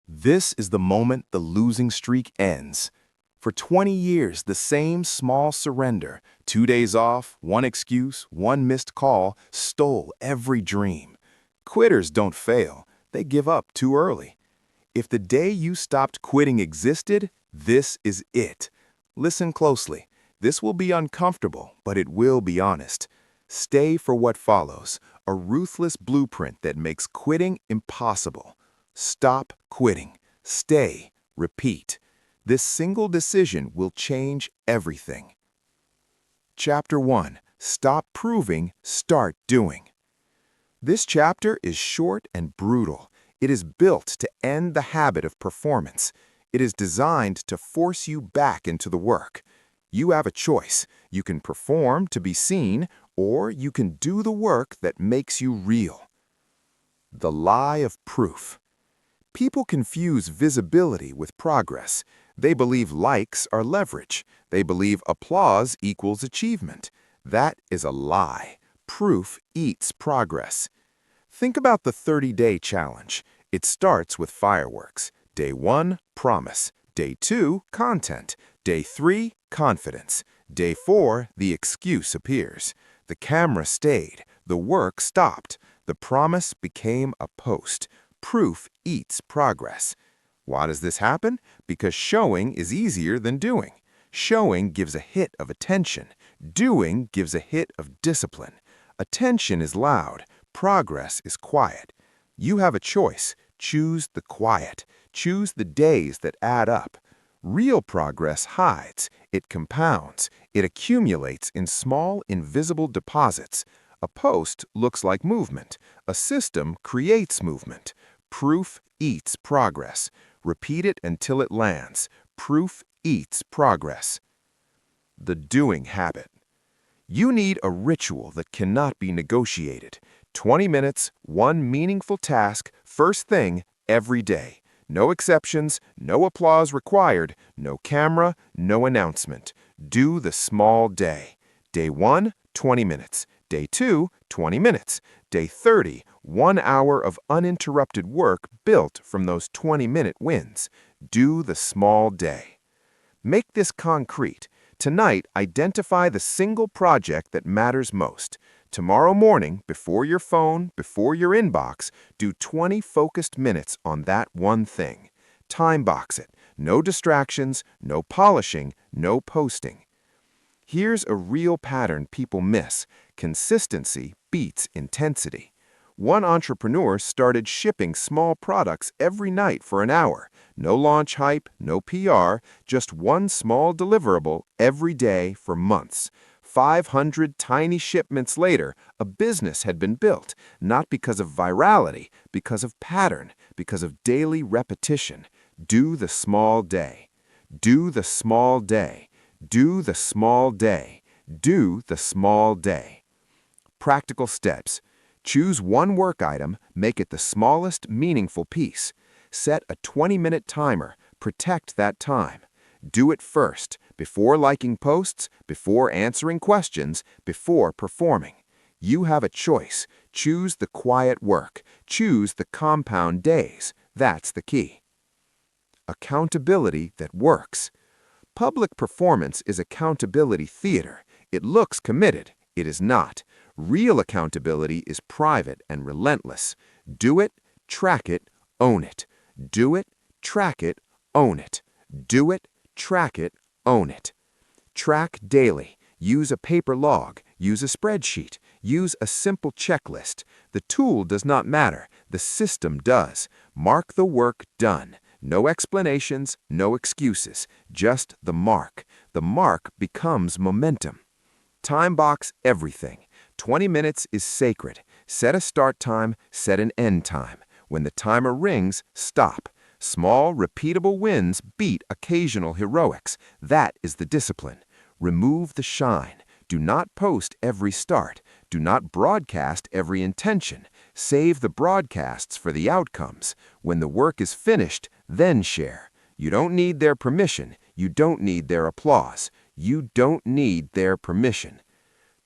This is the moment the losing streak ends. For 20 years, the same small surrender, 2 days off, one excuse, one missed call, stole every dream. Quitters don't fail, they give up too early. If the day you stopped quitting existed, this is it. Listen closely. This will be uncomfortable, but it will be honest. Stay for what follows, a ruthless blueprint that makes quitting impossible. Stop quitting. Stay. Repeat. This single decision will change everything. Chapter 1. Stop proving, start doing. This chapter is short and brutal. It is built to end the habit of performance. It is designed to force you back into the work. You have a choice. You can perform to be seen, or you can do the work that makes you real. The lie of proof. People confuse visibility with progress. They believe likes are leverage. They believe applause equals achievement. That is a lie. Proof eats progress. Think about the 30-day challenge. It starts with fireworks. Day 1, promise. Day 2, content. Day 3, confidence. Day 4, the excuse appears. The camera stayed. The work stopped. The promise became a post. Proof eats progress. Why does this happen? Because showing is easier than doing. Showing gives a hit of attention. Doing gives a hit of discipline. Attention is loud. Progress is quiet. You have a choice. Choose the quiet. Choose the days that add up. Real progress hides. It compounds. It accumulates in small, invisible deposits. A post looks like movement. A system creates movement. Proof eats progress. Repeat it until it lands. Proof eats progress. The doing habit. You need a ritual that cannot be negotiated. 20 minutes, one meaningful task, first thing, every day. No exceptions, no applause required, no camera, no announcement. Do the small day. Day 1, 20 minutes. Day 2, 20 minutes. Day 30, 1 hour of uninterrupted work built from those 20-minute wins. Do the small day. Make this concrete. Tonight, identify the single project that matters most. Tomorrow morning, before your phone, before your inbox, do 20 focused minutes on that one thing. Time box it. No distractions, no polishing, no posting. Here's a real pattern people miss. Consistency beats intensity. One entrepreneur started shipping small products every night for an hour. No launch hype, no PR, just one small deliverable every day for months. 500 tiny shipments later, a business had been built, not because of virality, because of pattern, because of daily repetition. Do the small day. Do the small day. Do the small day. Do the small day. Practical steps. Choose one work item, make it the smallest meaningful piece. Set a 20-minute timer. Protect that time. Do it first, before liking posts, before answering questions, before performing. You have a choice. Choose the quiet work. Choose the compound days. That's the key. Accountability that works. Public performance is accountability theater. It looks committed. It is not. Real accountability is private and relentless. Do it, track it, own it. Do it, track it, own it. Do it, track it, own it. Track daily. Use a paper log. Use a spreadsheet. Use a simple checklist. The tool does not matter. The system does. Mark the work done. No explanations, no excuses. Just the mark. The mark becomes momentum. Time box everything. 20 minutes is sacred. Set a start time, set an end time. When the timer rings, stop. Small, repeatable wins beat occasional heroics. That is the discipline. Remove the shine. Do not post every start. Do not broadcast every intention. Save the broadcasts for the outcomes. When the work is finished, then share. You don't need their permission. You don't need their applause. You don't need their permission.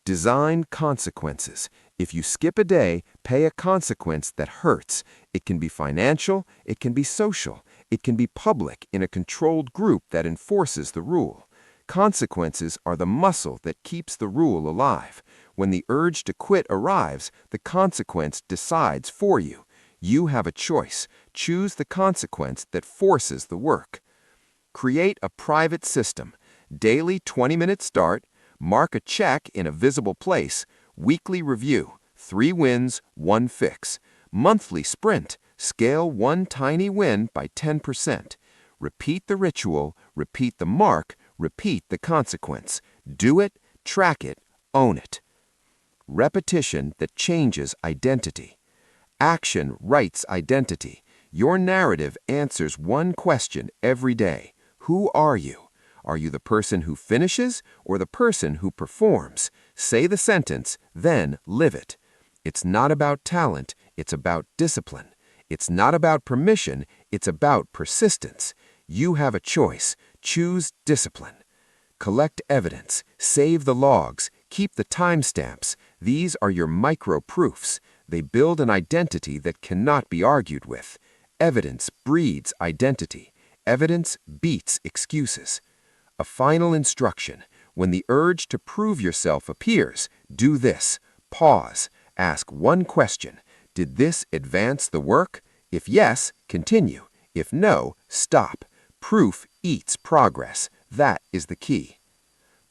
Design consequences. If you skip a day, pay a consequence that hurts. It can be financial, it can be social, It can be public in a controlled group that enforces the rule. Consequences are the muscle that keeps the rule alive. When the urge to quit arrives, the consequence decides for you. You have a choice. Choose the consequence that forces the work. Create a private system. Daily 20-minute start. Mark a check in a visible place. Weekly review. 3 wins, 1 fix. Monthly sprint. Scale one tiny win by 10%. Repeat the ritual, repeat the mark, repeat the consequence. Do it, track it, own it. Repetition that changes identity. Action writes identity. Your narrative answers one question every day. Who are you? Are you the person who finishes or the person who performs? Say the sentence, then live it. It's not about talent, it's about discipline. It's not about permission, it's about persistence. You have a choice. Choose discipline. Collect evidence. Save the logs. Keep the timestamps. These are your micro-proofs. They build an identity that cannot be argued with. Evidence breeds identity. Evidence beats excuses. A final instruction. When the urge to prove yourself appears, do this. Pause. Ask one question. Did this advance the work? If yes, continue. If no, stop. Proof eats progress. That is the key.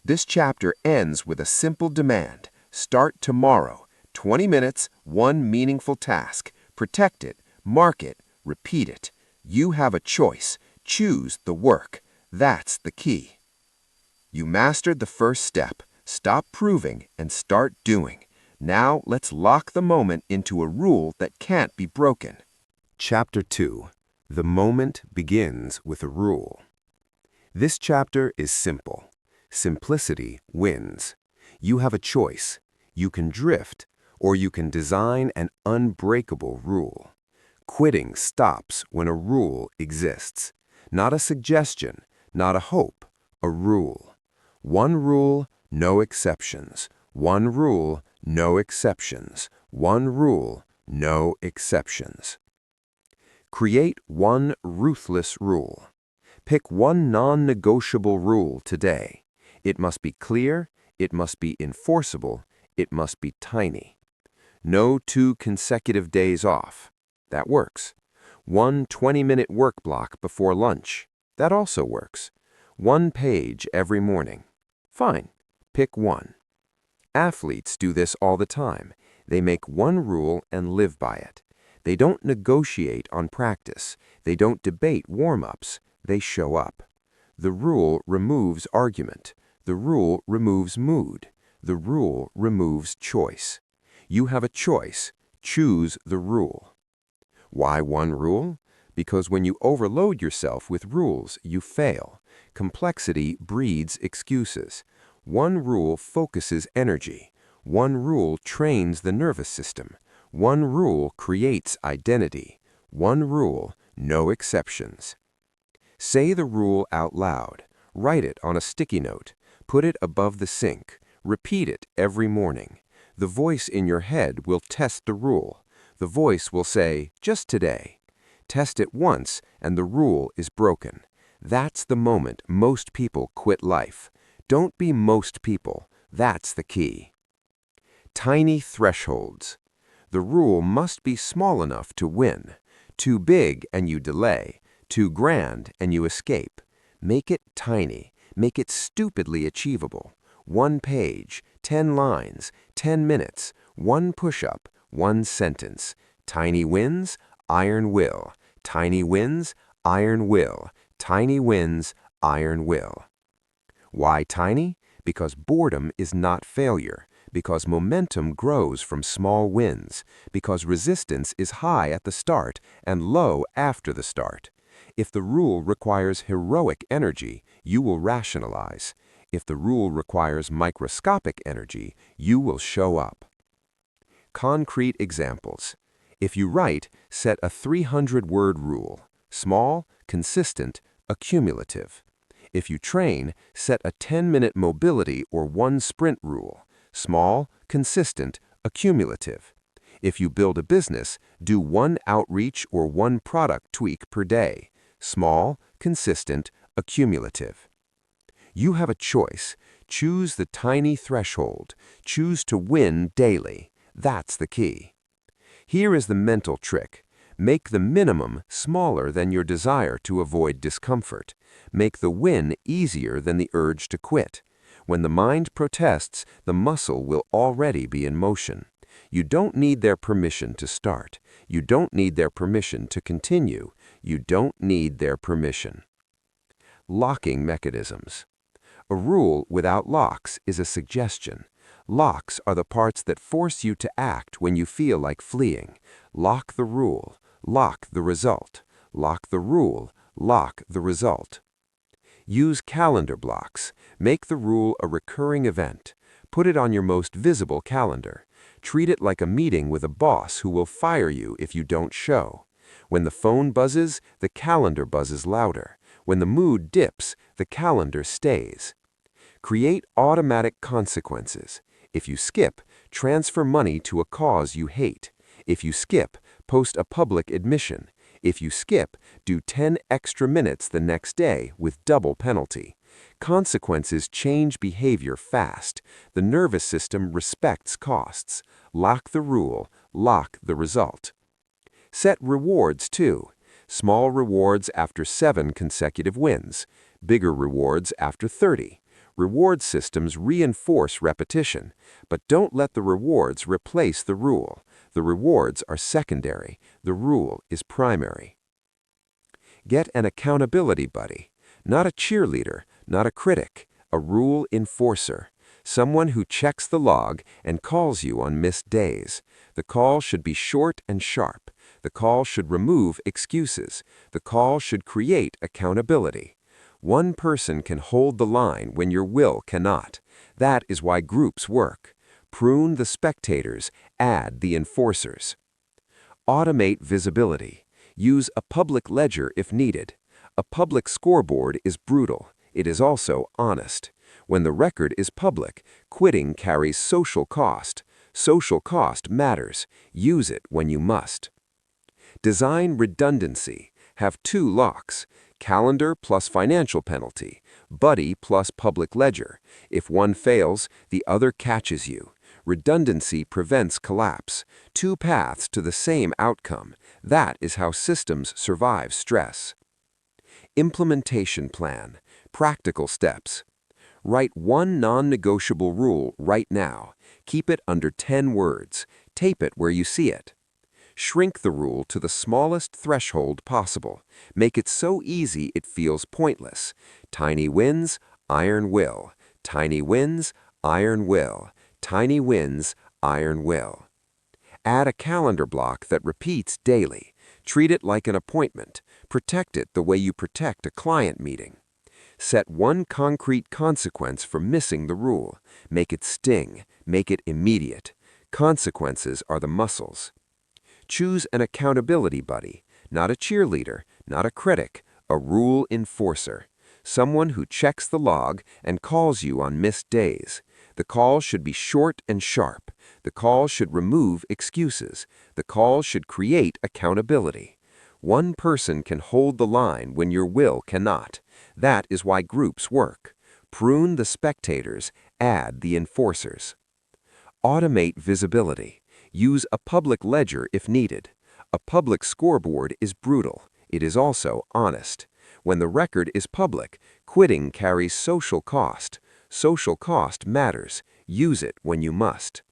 This chapter ends with a simple demand. Start tomorrow. 20 minutes, one meaningful task. Protect it, mark it, repeat it. You have a choice. Choose the work. That's the key. You mastered the first step. Stop proving and start doing. Now let's lock the moment into a rule that can't be broken. Chapter 2. The moment begins with a rule. This chapter is simple. Simplicity wins. You have a choice. You can drift, or you can design an unbreakable rule. Quitting stops when a rule exists. Not a suggestion, not a hope, a rule. One rule, no exceptions. One rule, no exceptions. One rule, no exceptions. Create one ruthless rule. Pick one non-negotiable rule today. It must be clear, it must be enforceable, it must be tiny. No 2 consecutive days off. That works. One 20-minute work block before lunch. That also works. 1 page every morning. Fine. Pick one. Athletes do this all the time. They make one rule and live by it. They don't negotiate on practice. They don't debate warm-ups. They show up. The rule removes argument. The rule removes mood. The rule removes choice. You have a choice. Choose the rule. Why one rule? Because when you overload yourself with rules, you fail. Complexity breeds excuses. One rule focuses energy. One rule trains the nervous system. One rule creates identity. One rule, no exceptions. Say the rule out loud. Write it on a sticky note. Put it above the sink. Repeat it every morning. The voice in your head will test the rule. The voice will say, just today. Test it once and the rule is broken. That's the moment most people quit life. Don't be most people. That's the key. Tiny thresholds. The rule must be small enough to win. Too big and you delay. Too grand and you escape. Make it tiny. Make it stupidly achievable. 1 page, 10 lines, 10 minutes, 1 push-up, 1 sentence. Tiny wins, iron will. Tiny wins, iron will. Tiny wins, iron will. Why tiny? Because boredom is not failure. Because momentum grows from small wins. Because resistance is high at the start and low after the start. If the rule requires heroic energy, you will rationalize. If the rule requires microscopic energy, you will show up. Concrete examples. If you write, set a 300-word rule. Small, consistent, accumulative. If you train, set a 10-minute mobility or 1 sprint rule. Small, consistent, accumulative. If you build a business, do 1 outreach or 1 product tweak per day. Small, consistent, accumulative. You have a choice. Choose the tiny threshold. Choose to win daily. That's the key. Here is the mental trick. Make the minimum smaller than your desire to avoid discomfort. Make the win easier than the urge to quit. When the mind protests, the muscle will already be in motion. You don't need their permission to start. You don't need their permission to continue. You don't need their permission. Locking mechanisms. A rule without locks is a suggestion. Locks are the parts that force you to act when you feel like fleeing. Lock the rule. Lock the result. Lock the rule. Lock the result. Use calendar blocks. Make the rule a recurring event. Put it on your most visible calendar. Treat it like a meeting with a boss who will fire you if you don't show. When the phone buzzes, the calendar buzzes louder. When the mood dips, the calendar stays. Create automatic consequences. If you skip, transfer money to a cause you hate. If you skip, post a public admission. If you skip, do 10 extra minutes the next day with double penalty. Consequences change behavior fast. The nervous system respects costs. Lock the rule. Lock the result. Set rewards too. Small rewards after 7 consecutive wins. Bigger rewards after 30. Reward systems reinforce repetition, but don't let the rewards replace the rule. The rewards are secondary. The rule is primary. Get an accountability buddy. Not a cheerleader, not a critic, a rule enforcer. Someone who checks the log and calls you on missed days. The call should be short and sharp. The call should remove excuses. The call should create accountability. One person can hold the line when your will cannot. That is why groups work. Prune the spectators, add the enforcers. Automate visibility. Use a public ledger if needed. A public scoreboard is brutal. It is also honest. When the record is public, quitting carries social cost. Social cost matters. Use it when you must. Design redundancy. Have 2 locks. Calendar plus financial penalty. Buddy plus public ledger. If one fails, the other catches you. Redundancy prevents collapse. 2 paths to the same outcome. That is how systems survive stress. Implementation plan. Practical steps. Write one non-negotiable rule right now. Keep it under 10 words. Tape it where you see it. Shrink the rule to the smallest threshold possible. Make it so easy it feels pointless. Tiny wins, iron will. Tiny wins, iron will. Tiny wins, iron will. Add a calendar block that repeats daily. Treat it like an appointment. Protect it the way you protect a client meeting. Set one concrete consequence for missing the rule. Make it sting. Make it immediate. Consequences are the muscles. Choose an accountability buddy, not a cheerleader, not a critic, a rule enforcer. Someone who checks the log and calls you on missed days. The call should be short and sharp. The call should remove excuses. The call should create accountability. One person can hold the line when your will cannot. That is why groups work. Prune the spectators, add the enforcers. Automate visibility. Use a public ledger if needed. A public scoreboard is brutal. It is also honest. When the record is public, quitting carries social cost. Social cost matters. Use it when you must.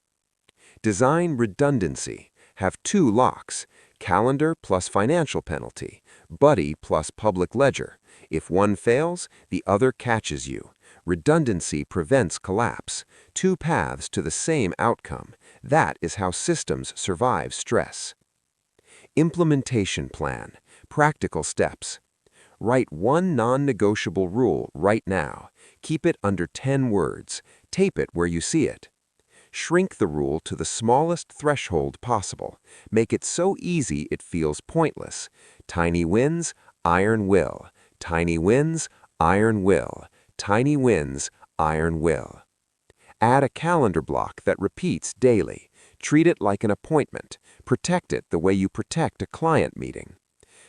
Design redundancy. Have 2 locks. Calendar plus financial penalty. Buddy plus public ledger. If one fails, the other catches you. Redundancy prevents collapse. 2 paths to the same outcome. That is how systems survive stress. Implementation plan. Practical steps. Write one non-negotiable rule right now. Keep it under 10 words. Tape it where you see it. Shrink the rule to the smallest threshold possible. Make it so easy it feels pointless. Tiny wins, iron will. Tiny wins, iron will. Tiny wins, iron will. Add a calendar block that repeats daily. Treat it like an appointment. Protect it the way you protect a client meeting.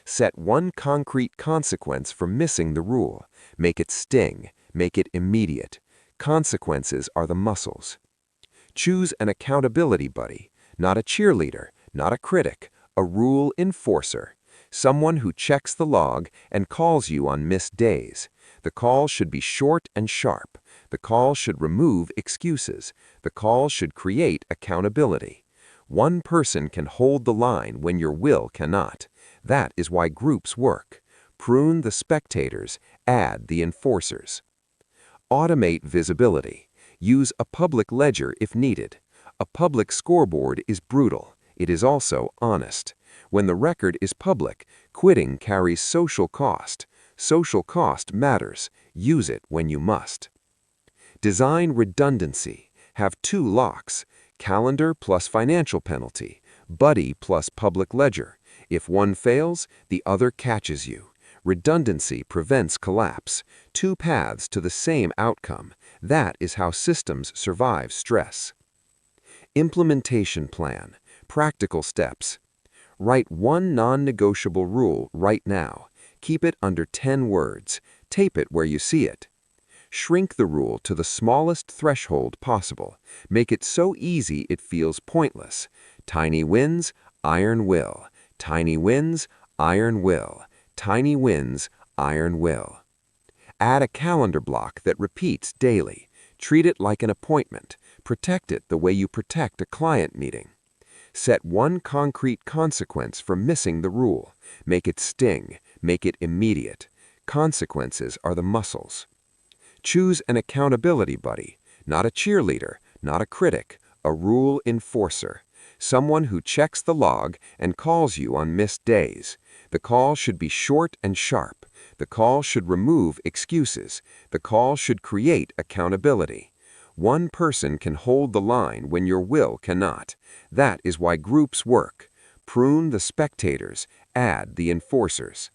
Set one concrete consequence for missing the rule. Make it sting. Make it immediate. Consequences are the muscles. Choose an accountability buddy, not a cheerleader, not a critic, a rule enforcer. Someone who checks the log and calls you on missed days. The call should be short and sharp. The call should remove excuses. The call should create accountability. One person can hold the line when your will cannot. That is why groups work. Prune the spectators, add the enforcers. Automate visibility. Use a public ledger if needed. A public scoreboard is brutal. It is also honest. When the record is public, quitting carries social cost. Social cost matters. Use it when you must. Design redundancy. Have two locks. Calendar plus financial penalty. Buddy plus public ledger. If one fails, the other catches you. Redundancy prevents collapse. Two paths to the same outcome. That is how systems survive stress. Implementation plan. Practical steps. Write one non-negotiable rule right now. Keep it under 10 words. Tape it where you see it. Shrink the rule to the smallest threshold possible. Make it so easy it feels pointless. Tiny wins, iron will. Tiny wins, iron will. Tiny wins, iron will. Add a calendar block that repeats daily. Treat it like an appointment. Protect it the way you protect a client meeting. Set one concrete consequence for missing the rule. Make it sting. Make it immediate. Consequences are the muscles. Choose an accountability buddy, not a cheerleader, not a critic, a rule enforcer. Someone who checks the log and calls you on missed days. The call should be short and sharp. The call should remove excuses. The call should create accountability. One person can hold the line when your will cannot. That is why groups work. Prune the spectators, add the enforcers.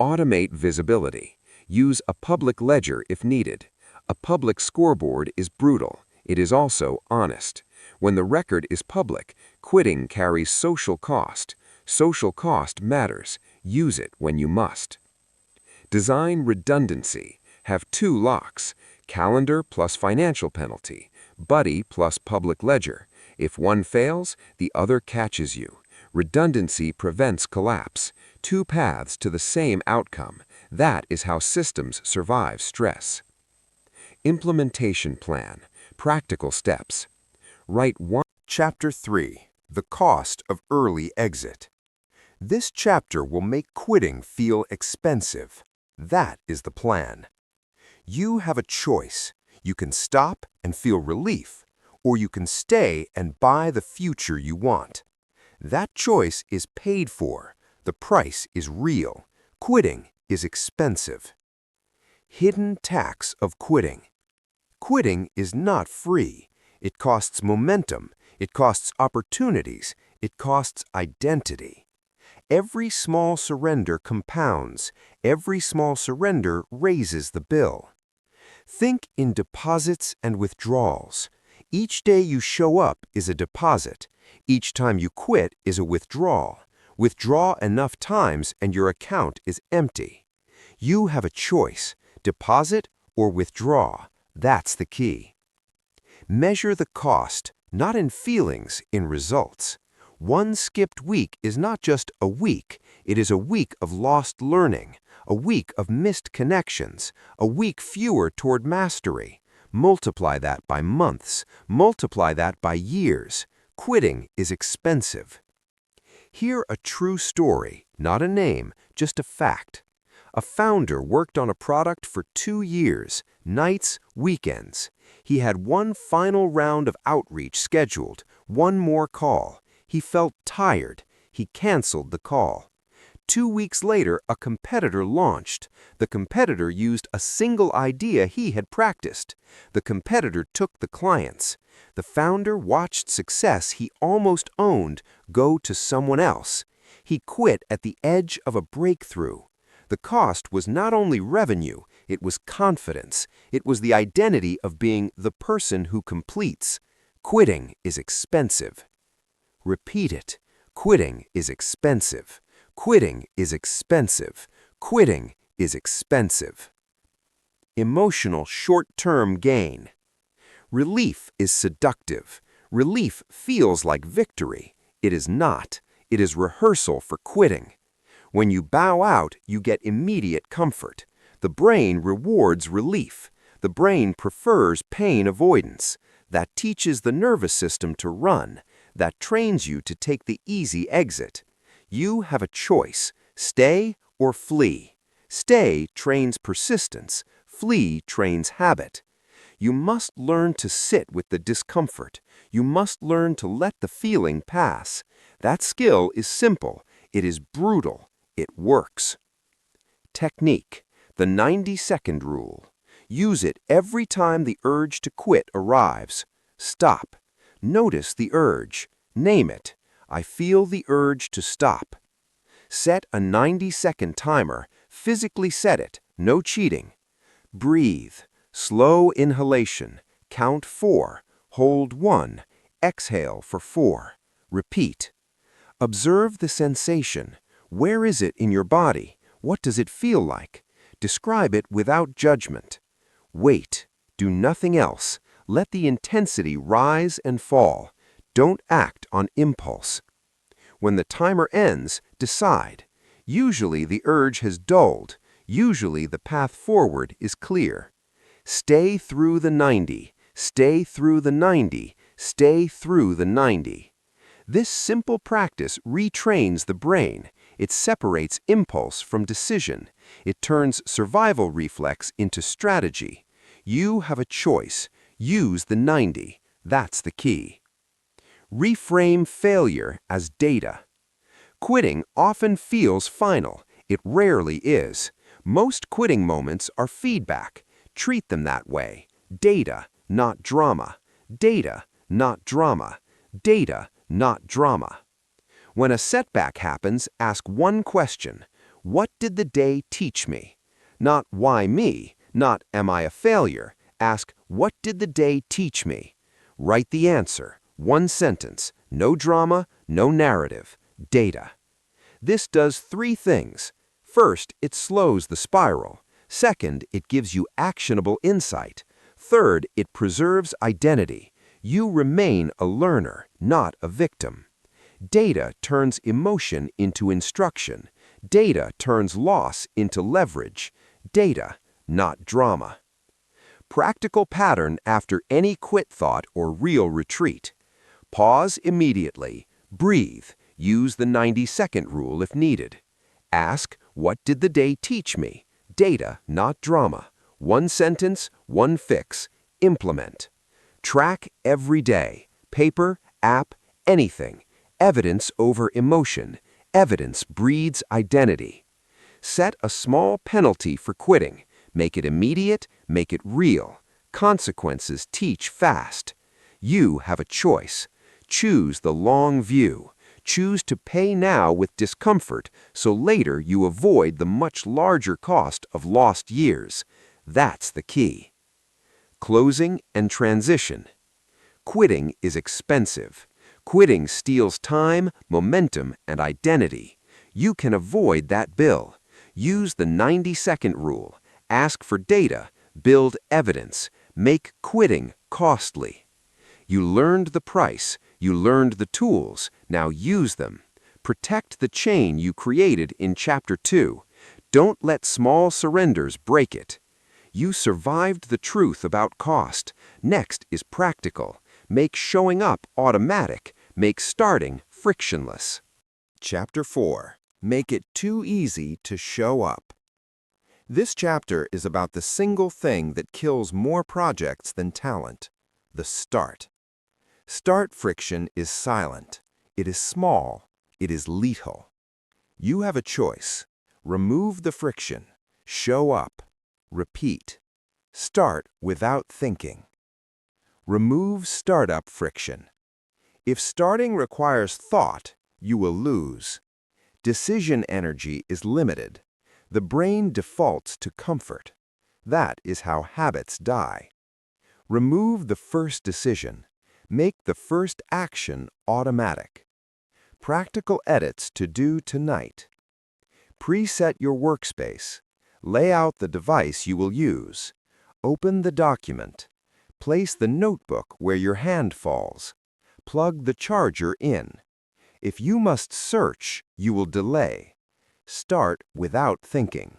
Automate visibility. Use a public ledger if needed. A public scoreboard is brutal. It is also honest. When the record is public, quitting carries social cost. Social cost matters. Use it when you must. Design redundancy. Have two locks. Calendar plus financial penalty. Buddy plus public ledger. If one fails, the other catches you. Redundancy prevents collapse. Two paths to the same outcome. That is how systems survive stress. Implementation plan. Practical steps. Write one. Chapter 3. The Cost of Early Exit. This chapter will make quitting feel expensive. That is the plan. You have a choice. You can stop and feel relief, or you can stay and buy the future you want. That choice is paid for. The price is real. Quitting is expensive. Hidden tax of quitting. Quitting is not free. It costs momentum. It costs opportunities. It costs identity. Every small surrender compounds. Every small surrender raises the bill. Think in deposits and withdrawals. Each day you show up is a deposit. Each time you quit is a withdrawal. Withdraw enough times and your account is empty. You have a choice, deposit or withdraw. That's the key. Measure the cost, not in feelings, in results. One skipped week is not just a week, it is a week of lost learning, a week of missed connections, a week fewer toward mastery. Multiply that by months, multiply that by years. Quitting is expensive. Hear a true story, not a name, just a fact. A founder worked on a product for 2 years, nights, weekends. He had one final round of outreach scheduled, one more call. He felt tired. He canceled the call. 2 weeks later, a competitor launched. The competitor used a single idea he had practiced. The competitor took the clients. The founder watched success he almost owned go to someone else. He quit at the edge of a breakthrough. The cost was not only revenue, it was confidence. It was the identity of being the person who completes. Quitting is expensive. Repeat it. Quitting is expensive. Quitting is expensive. Quitting is expensive. Emotional short-term gain. Relief is seductive. Relief feels like victory. It is not. It is rehearsal for quitting. When you bow out, you get immediate comfort. The brain rewards relief. The brain prefers pain avoidance. That teaches the nervous system to run. That trains you to take the easy exit. You have a choice: stay or flee. Stay trains persistence. Flee trains habit. You must learn to sit with the discomfort. You must learn to let the feeling pass. That skill is simple. It is brutal. It works. Technique: the 90-second rule. Use it every time the urge to quit arrives. Stop. Notice the urge. Name it. I feel the urge to stop. Set a 90-second timer. Physically set it. No cheating. Breathe. Slow inhalation. Count 4. Hold 1. Exhale for 4. Repeat. Observe the sensation. Where is it in your body? What does it feel like? Describe it without judgment. Wait. Do nothing else. Let the intensity rise and fall. Don't act on impulse. When the timer ends, decide. Usually the urge has dulled. Usually the path forward is clear. Stay through the 90. Stay through the 90. Stay through the 90. This simple practice retrains the brain. It separates impulse from decision. It turns survival reflex into strategy. You have a choice. Use the 90. That's the key. Reframe failure as data. Quitting often feels final. It rarely is. Most quitting moments are feedback. Treat them that way. Data, not drama. Data, not drama. Data, not drama. When a setback happens, ask one question. What did the day teach me? Not why me, not am I a failure. Ask, what did the day teach me? Write the answer. One sentence. No drama, no narrative. Data. This does 3 things. First, it slows the spiral. Second, it gives you actionable insight. Third, it preserves identity. You remain a learner, not a victim. Data turns emotion into instruction. Data turns loss into leverage. Data, not drama. Practical pattern after any quit thought or real retreat. Pause immediately. Breathe. Use the 90-second rule if needed. Ask, what did the day teach me? Data, not drama. One sentence, one fix. Implement. Track every day. Paper, app, anything. Evidence over emotion. Evidence breeds identity. Set a small penalty for quitting. Make it immediate, make it real. Consequences teach fast. You have a choice. Choose the long view. Choose to pay now with discomfort so later you avoid the much larger cost of lost years. That's the key. Closing and transition. Quitting is expensive. Quitting steals time, momentum, and identity. You can avoid that bill. Use the 90-second rule. Ask for data. Build evidence. Make quitting costly. You learned the price. You learned the tools. Now use them. Protect the chain you created in Chapter 2. Don't let small surrenders break it. You survived the truth about cost. Next is practical. Make showing up automatic. Make starting frictionless. Chapter 4. Make it too easy to show up. This chapter is about the single thing that kills more projects than talent: the start. Start friction is silent. It is small. It is lethal. You have a choice. Remove the friction. Show up. Repeat. Start without thinking. Remove startup friction. If starting requires thought, you will lose. Decision energy is limited. The brain defaults to comfort. That is how habits die. Remove the first decision. Make the first action automatic. Practical edits to do tonight. Preset your workspace. Lay out the device you will use. Open the document. Place the notebook where your hand falls. Plug the charger in. If you must search, you will delay. Start without thinking.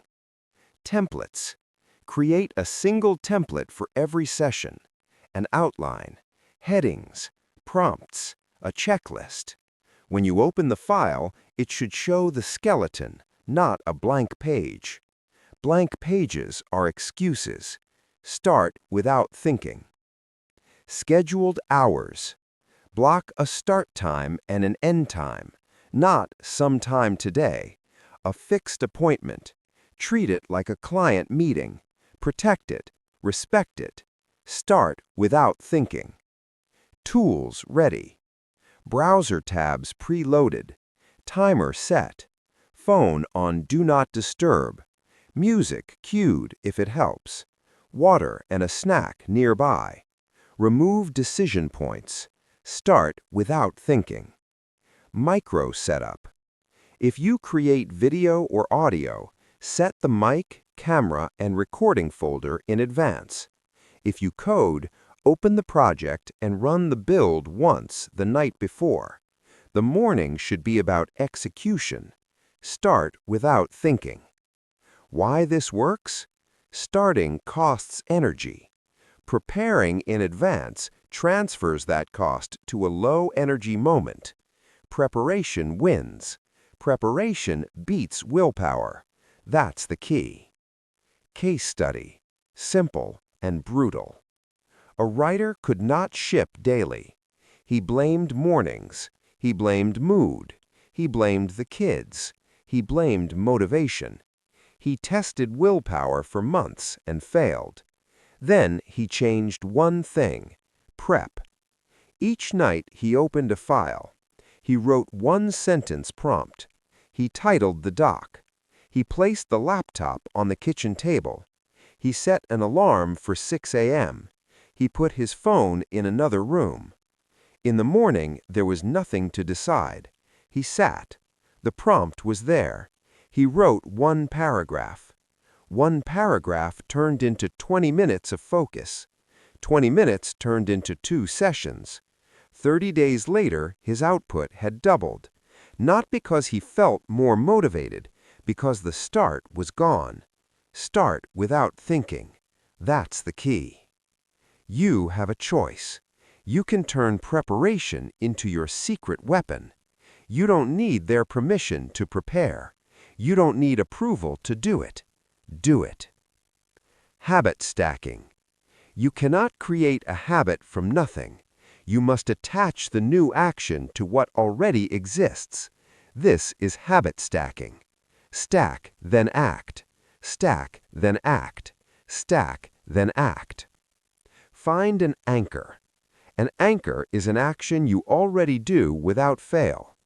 Templates. Create a single template for every session. An outline, headings, prompts, a checklist. When you open the file, it should show the skeleton, not a blank page. Blank pages are excuses. Start without thinking. Scheduled hours. Block a start time and an end time, not sometime today. A fixed appointment. Treat it like a client meeting. Protect it. Respect it. Start without thinking. Tools ready. Browser tabs preloaded. Timer set. Phone on Do Not Disturb. Music cued if it helps. Water and a snack nearby. Remove decision points. Start without thinking. Micro setup. If you create video or audio, set the mic, camera, and recording folder in advance. If you code, open the project and run the build once the night before. The morning should be about execution. Start without thinking. Why this works? Starting costs energy. Preparing in advance transfers that cost to a low-energy moment. Preparation wins. Preparation beats willpower. That's the key. Case study. Simple and brutal. A writer could not ship daily. He blamed mornings. He blamed mood. He blamed the kids. He blamed motivation. He tested willpower for months and failed. Then he changed one thing: prep. Each night he opened a file. He wrote one sentence prompt. He titled the doc. He placed the laptop on the kitchen table. He set an alarm for 6 a.m. He put his phone in another room. In the morning, there was nothing to decide. He sat. The prompt was there. He wrote one paragraph. One paragraph turned into 20 minutes of focus. 20 minutes turned into 2 sessions. 30 days later, his output had doubled. Not because he felt more motivated, because the start was gone. Start without thinking. That's the key. You have a choice. You can turn preparation into your secret weapon. You don't need their permission to prepare. You don't need approval to do it. Do it. Habit stacking. You cannot create a habit from nothing. You must attach the new action to what already exists. This is habit stacking. Stack, then act. Stack, then act. Stack, then act. Find an anchor. An anchor is an action you already do without fail.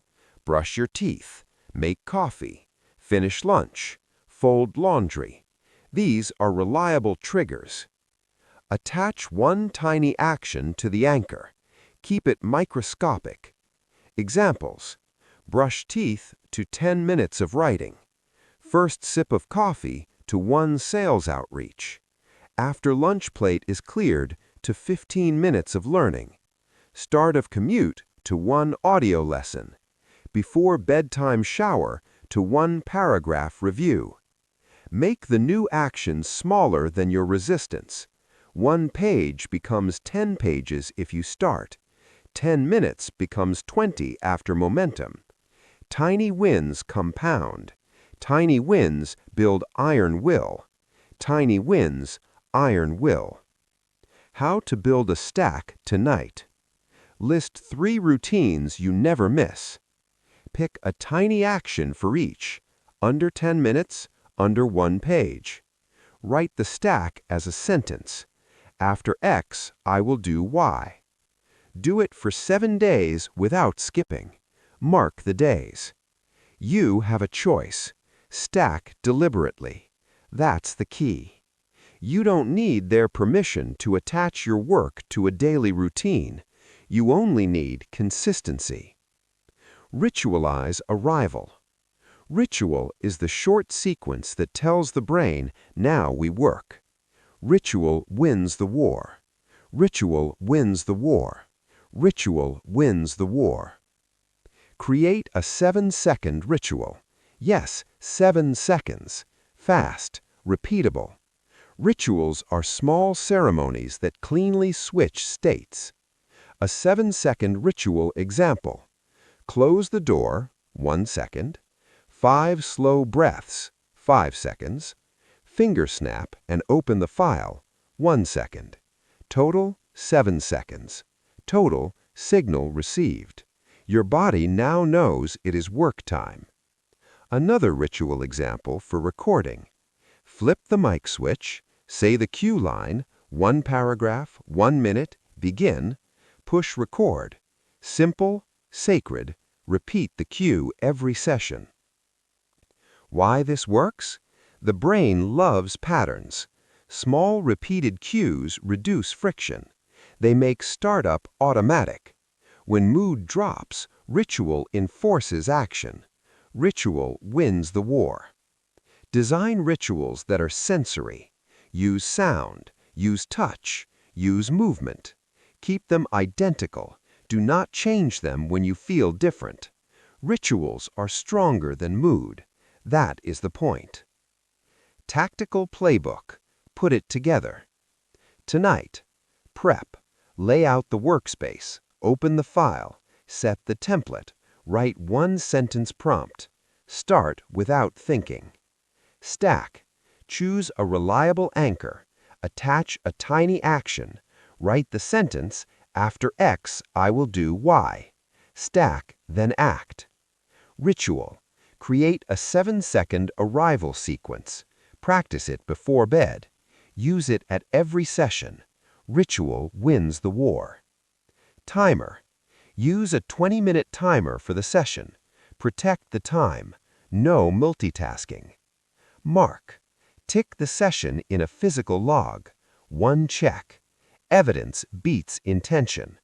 Brush your teeth, make coffee, finish lunch, fold laundry. These are reliable triggers. Attach one tiny action to the anchor. Keep it microscopic. Examples: brush teeth to 10 minutes of writing. First sip of coffee to 1 sales outreach. After lunch plate is cleared to 15 minutes of learning. Start of commute to 1 audio lesson. Before bedtime shower to 1 paragraph review. Make the new action smaller than your resistance. 1 page becomes 10 pages if you start. 10 minutes becomes 20 after momentum. Tiny wins compound. Tiny wins build iron will. Tiny wins, iron will. How to build a stack tonight. List 3 routines you never miss. Pick a tiny action for each, under 10 minutes, under 1 page. Write the stack as a sentence. After X, I will do Y. Do it for 7 days without skipping. Mark the days. You have a choice. Stack deliberately. That's the key. You don't need their permission to attach your work to a daily routine. You only need consistency. Ritualize arrival. Ritual is the short sequence that tells the brain, now we work. Ritual wins the war. Ritual wins the war. Ritual wins the war. Create a 7-second ritual. Yes, 7 seconds. Fast, repeatable. Rituals are small ceremonies that cleanly switch states. A 7-second ritual example. Close the door, 1 second. 5 slow breaths, 5 seconds. Finger snap and open the file, 1 second. Total, 7 seconds. Total, signal received. Your body now knows it is work time. Another ritual example for recording. Flip the mic switch, say the cue line, 1 paragraph, 1 minute, begin, push record. Simple, sacred, repeat the cue every session. Why this works? The brain loves patterns. Small repeated cues reduce friction. They make startup automatic. When mood drops, ritual enforces action. Ritual wins the war. Design rituals that are sensory. Use sound, use touch, use movement. Keep them identical. Do not change them when you feel different. Rituals are stronger than mood. That is the point. Tactical playbook. Put it together. Tonight, prep. Lay out the workspace. Open the file. Set the template. Write 1-sentence prompt. Start without thinking. Stack. Choose a reliable anchor. Attach a tiny action. Write the sentence, after X, I will do Y. Stack, then act. Ritual. Create a 7-second arrival sequence. Practice it before bed. Use it at every session. Ritual wins the war. Timer. Use a 20-minute timer for the session. Protect the time. No multitasking. Mark. Tick the session in a physical log. 1 check. Evidence beats intention.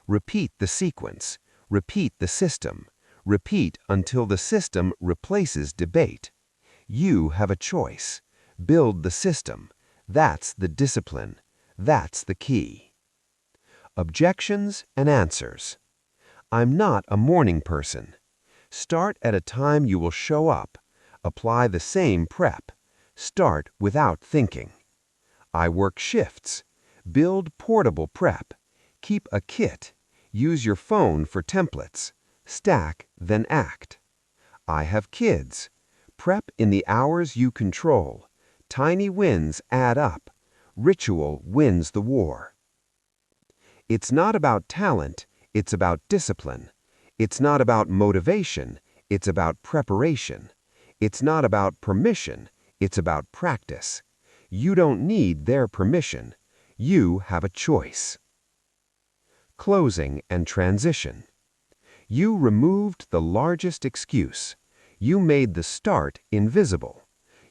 Repeat the sequence. Repeat the system. Repeat until the system replaces debate. You have a choice. Build the system. That's the discipline. That's the key. Objections and answers. I'm not a morning person. Start at a time you will show up. Apply the same prep. Start without thinking. I work shifts. Build portable prep. Keep a kit. Use your phone for templates. Stack, then act. I have kids. Prep in the hours you control. Tiny wins add up. Ritual wins the war. It's not about talent, it's about discipline. It's not about motivation, it's about preparation. It's not about permission, it's about practice. You don't need their permission. You have a choice. Closing and transition. You removed the largest excuse. You made the start invisible.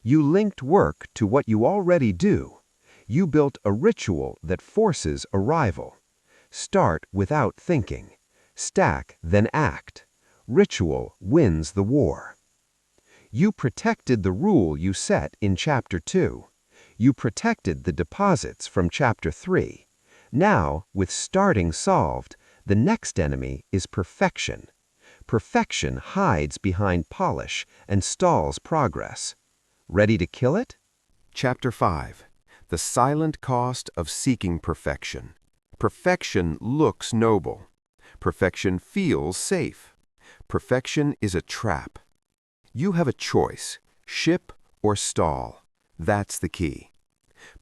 You linked work to what you already do. You built a ritual that forces arrival. Start without thinking. Stack, then act. Ritual wins the war. You protected the rule you set in Chapter 2. You protected the deposits from Chapter 3. Now, with starting solved, the next enemy is perfection. Perfection hides behind polish and stalls progress. Ready to kill it? Chapter 5. The Silent Cost of Seeking Perfection. Perfection looks noble. Perfection feels safe. Perfection is a trap. You have a choice, ship or stall. That's the key.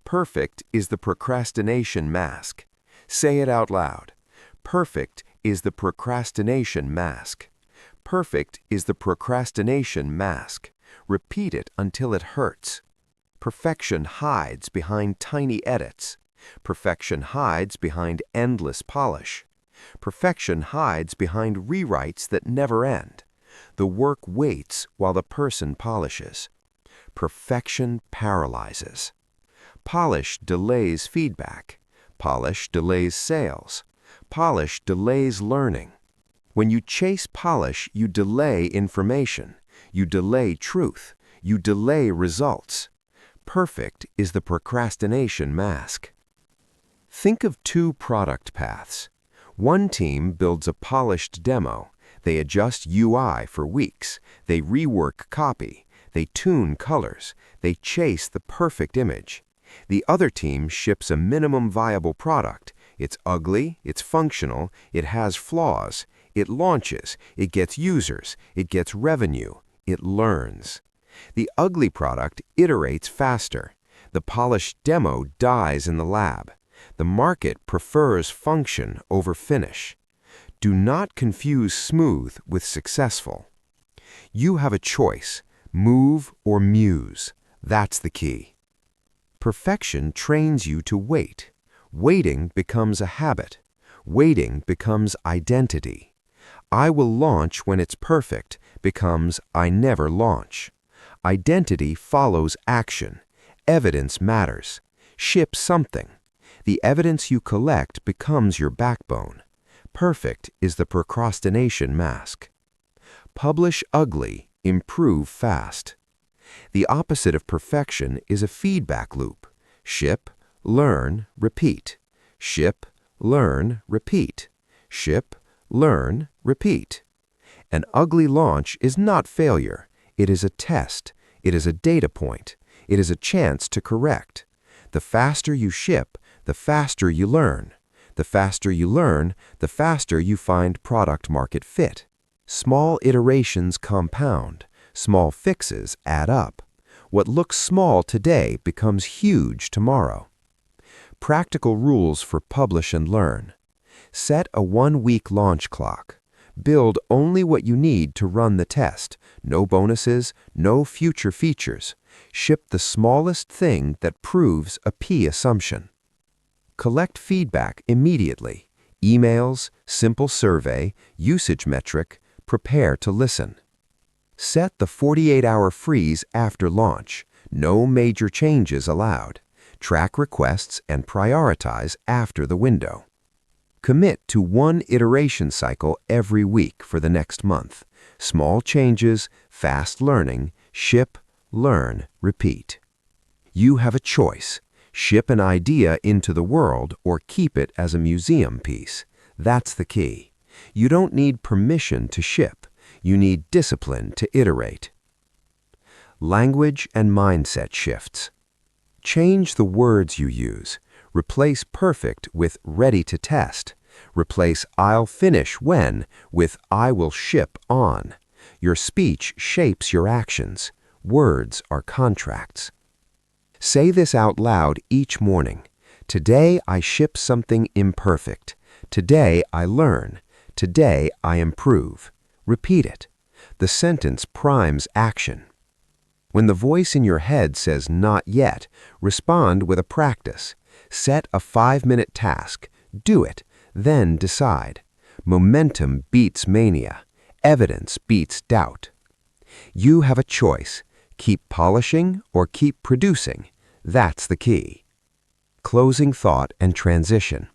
Perfect is the procrastination mask. Say it out loud. Perfect is the procrastination mask. Perfect is the procrastination mask. Repeat it until it hurts. Perfection hides behind tiny edits. Perfection hides behind endless polish. Perfection hides behind rewrites that never end. The work waits while the person polishes. Perfection paralyzes. Polish delays feedback. Polish delays sales. Polish delays learning. When you chase polish, you delay information. You delay truth. You delay results. Perfect is the procrastination mask. Think of two product paths. One team builds a polished demo. They adjust UI for weeks. They rework copy. They tune colors. They chase the perfect image. The other team ships a minimum viable product. It's ugly, it's functional, it has flaws. It launches, it gets users, it gets revenue, it learns. The ugly product iterates faster. The polished demo dies in the lab. The market prefers function over finish. Do not confuse smooth with successful. You have a choice, move or muse. That's the key. Perfection trains you to wait. Waiting becomes a habit. Waiting becomes identity. I will launch when it's perfect becomes I never launch. Identity follows action. Evidence matters. Ship something. The evidence you collect becomes your backbone. Perfect is the procrastination mask. Publish ugly, improve fast. The opposite of perfection is a feedback loop. Ship, learn, repeat. Ship, learn, repeat. Ship, learn, repeat. An ugly launch is not failure. It is a test. It is a data point. It is a chance to correct. The faster you ship, the faster you learn. The faster you learn, the faster you find product market fit. Small iterations compound. Small fixes add up. What looks small today becomes huge tomorrow. Practical rules for publish and learn. Set a 1-week launch clock. Build only what you need to run the test. No bonuses, no future features. Ship the smallest thing that proves a P assumption. Collect feedback immediately. Emails, simple survey, usage metric. Prepare to listen. Set the 48-hour freeze after launch. No major changes allowed. Track requests and prioritize after the window. Commit to 1 iteration cycle every week for the next month. Small changes, fast learning, ship, learn, repeat. You have a choice. Ship an idea into the world or keep it as a museum piece. That's the key. You don't need permission to ship. You need discipline to iterate. Language and mindset shifts. Change the words you use. Replace perfect with ready to test. Replace I'll finish when with I will ship on. Your speech shapes your actions. Words are contracts. Say this out loud each morning. Today I ship something imperfect. Today I learn. Today I improve. Repeat it. The sentence primes action. When the voice in your head says not yet, respond with a practice. Set a 5-minute task. Do it. Then decide. Momentum beats mania. Evidence beats doubt. You have a choice. Keep polishing or keep producing. That's the key. Closing thought and transition.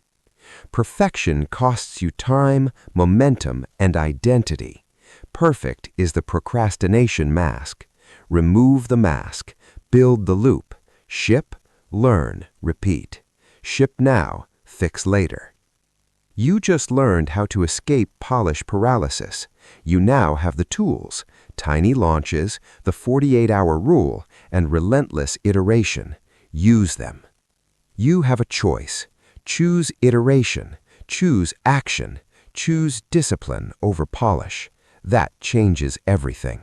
Perfection costs you time, momentum, and identity. Perfect is the procrastination mask. Remove the mask. Build the loop. Ship, learn, repeat. Ship now, fix later. You just learned how to escape polish paralysis. You now have the tools, tiny launches, the 48-hour rule, and relentless iteration. Use them. You have a choice. Choose iteration. Choose action. Choose discipline over polish. That changes everything.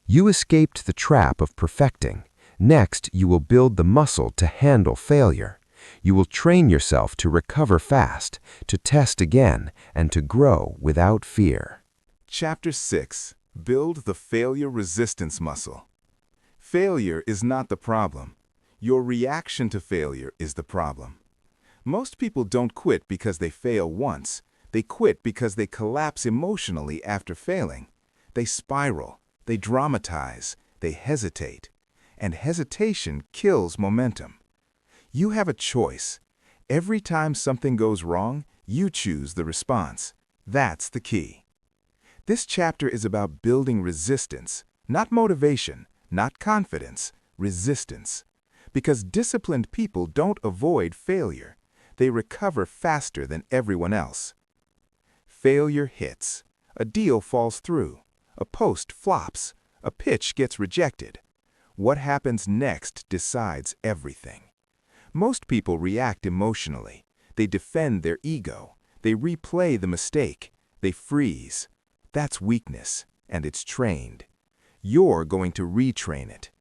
You escaped the trap of perfecting. Next, you will build the muscle to handle failure. You will train yourself to recover fast, to test again, and to grow without fear. Chapter 6. Build the failure resistance muscle. Failure is not the problem. Your reaction to failure is the problem. Most people don't quit because they fail once. They quit because they collapse emotionally after failing. They spiral, they dramatize, they hesitate. And hesitation kills momentum. You have a choice. Every time something goes wrong, you choose the response. That's the key. This chapter is about building resistance, Not motivation, not confidence, resistance. Because disciplined people don't avoid failure. They recover faster than everyone else. Failure hits. A deal falls through. A post flops. A pitch gets rejected. What happens next decides everything. Most people react emotionally. They defend their ego. They replay the mistake. They freeze. That's weakness, and it's trained. You're going to retrain it.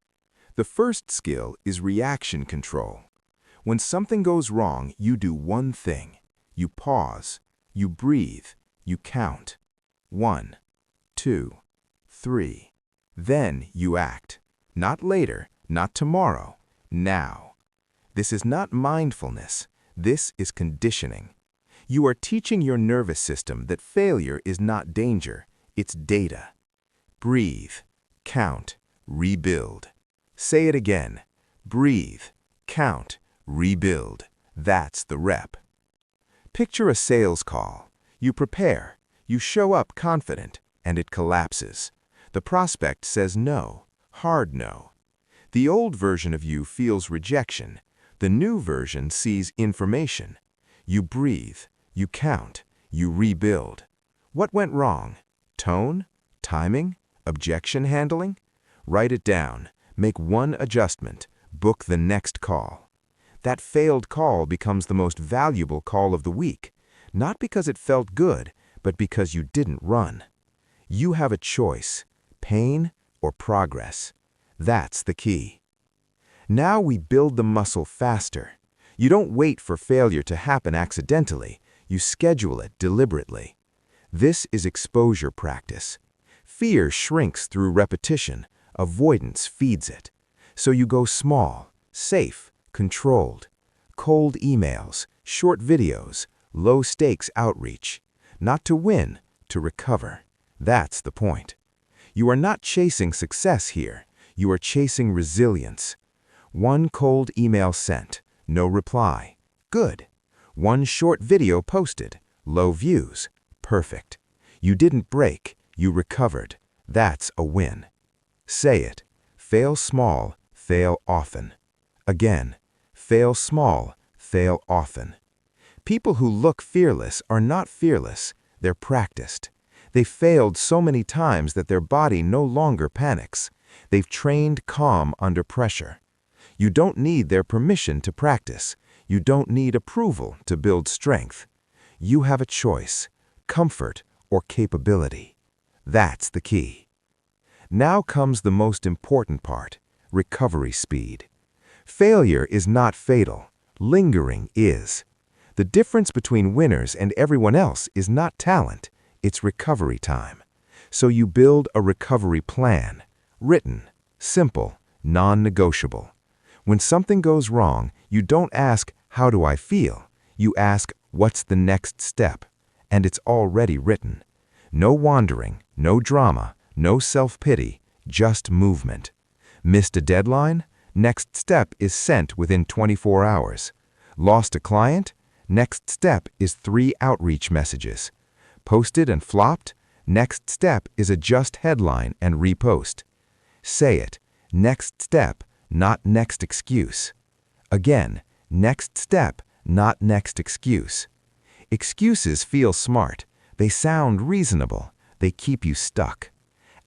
The first skill is reaction control. When something goes wrong, you do one thing. You pause. You breathe. You count. 1, 2, 3. Then you act. Not later, not tomorrow, now. This is not mindfulness. This is conditioning. You are teaching your nervous system that failure is not danger, it's data. Breathe, count, rebuild. Say it again. Breathe, count, rebuild. That's the rep. Picture a sales call. You prepare. You show up confident, and it collapses. The prospect says no, hard no. The old version of you feels rejection. The new version sees information. You breathe, you count, you rebuild. What went wrong? Tone? Timing? Objection handling? Write it down. Make one adjustment. Book the next call. That failed call becomes the most valuable call of the week, not because it felt good, but because you didn't run. You have a choice, pain or progress. That's the key. Now we build the muscle faster. You don't wait for failure to happen accidentally. You schedule it deliberately. This is exposure practice. Fear shrinks through repetition. Avoidance feeds it. So you go small, safe, controlled. Cold emails, short videos, low-stakes outreach. Not to win, to recover. That's the point. You are not chasing success here. You are chasing resilience. One cold email sent, no reply. Good. One short video posted, low views. Perfect. You didn't break, you recovered. That's a win. Say it. Fail small, fail often. Again. Fail small, fail often. People who look fearless are not fearless. They're practiced. They've failed so many times that their body no longer panics. They've trained calm under pressure. You don't need their permission to practice. You don't need approval to build strength. You have a choice, comfort or capability. That's the key. Now comes the most important part, recovery speed. Failure is not fatal. Lingering is. The difference between winners and everyone else is not talent, it's recovery time. So you build a recovery plan, written, simple, non-negotiable. When something goes wrong, you don't ask, how do I feel? You ask, what's the next step? And it's already written. No wandering, no drama, no self-pity, just movement. Missed a deadline? Next step is sent within 24 hours. Lost a client? Next step is 3 outreach messages. Posted and flopped? Next step is adjust headline and repost. Say it. Next step, not next excuse. Again, next step, not next excuse. Excuses feel smart. They sound reasonable. They keep you stuck.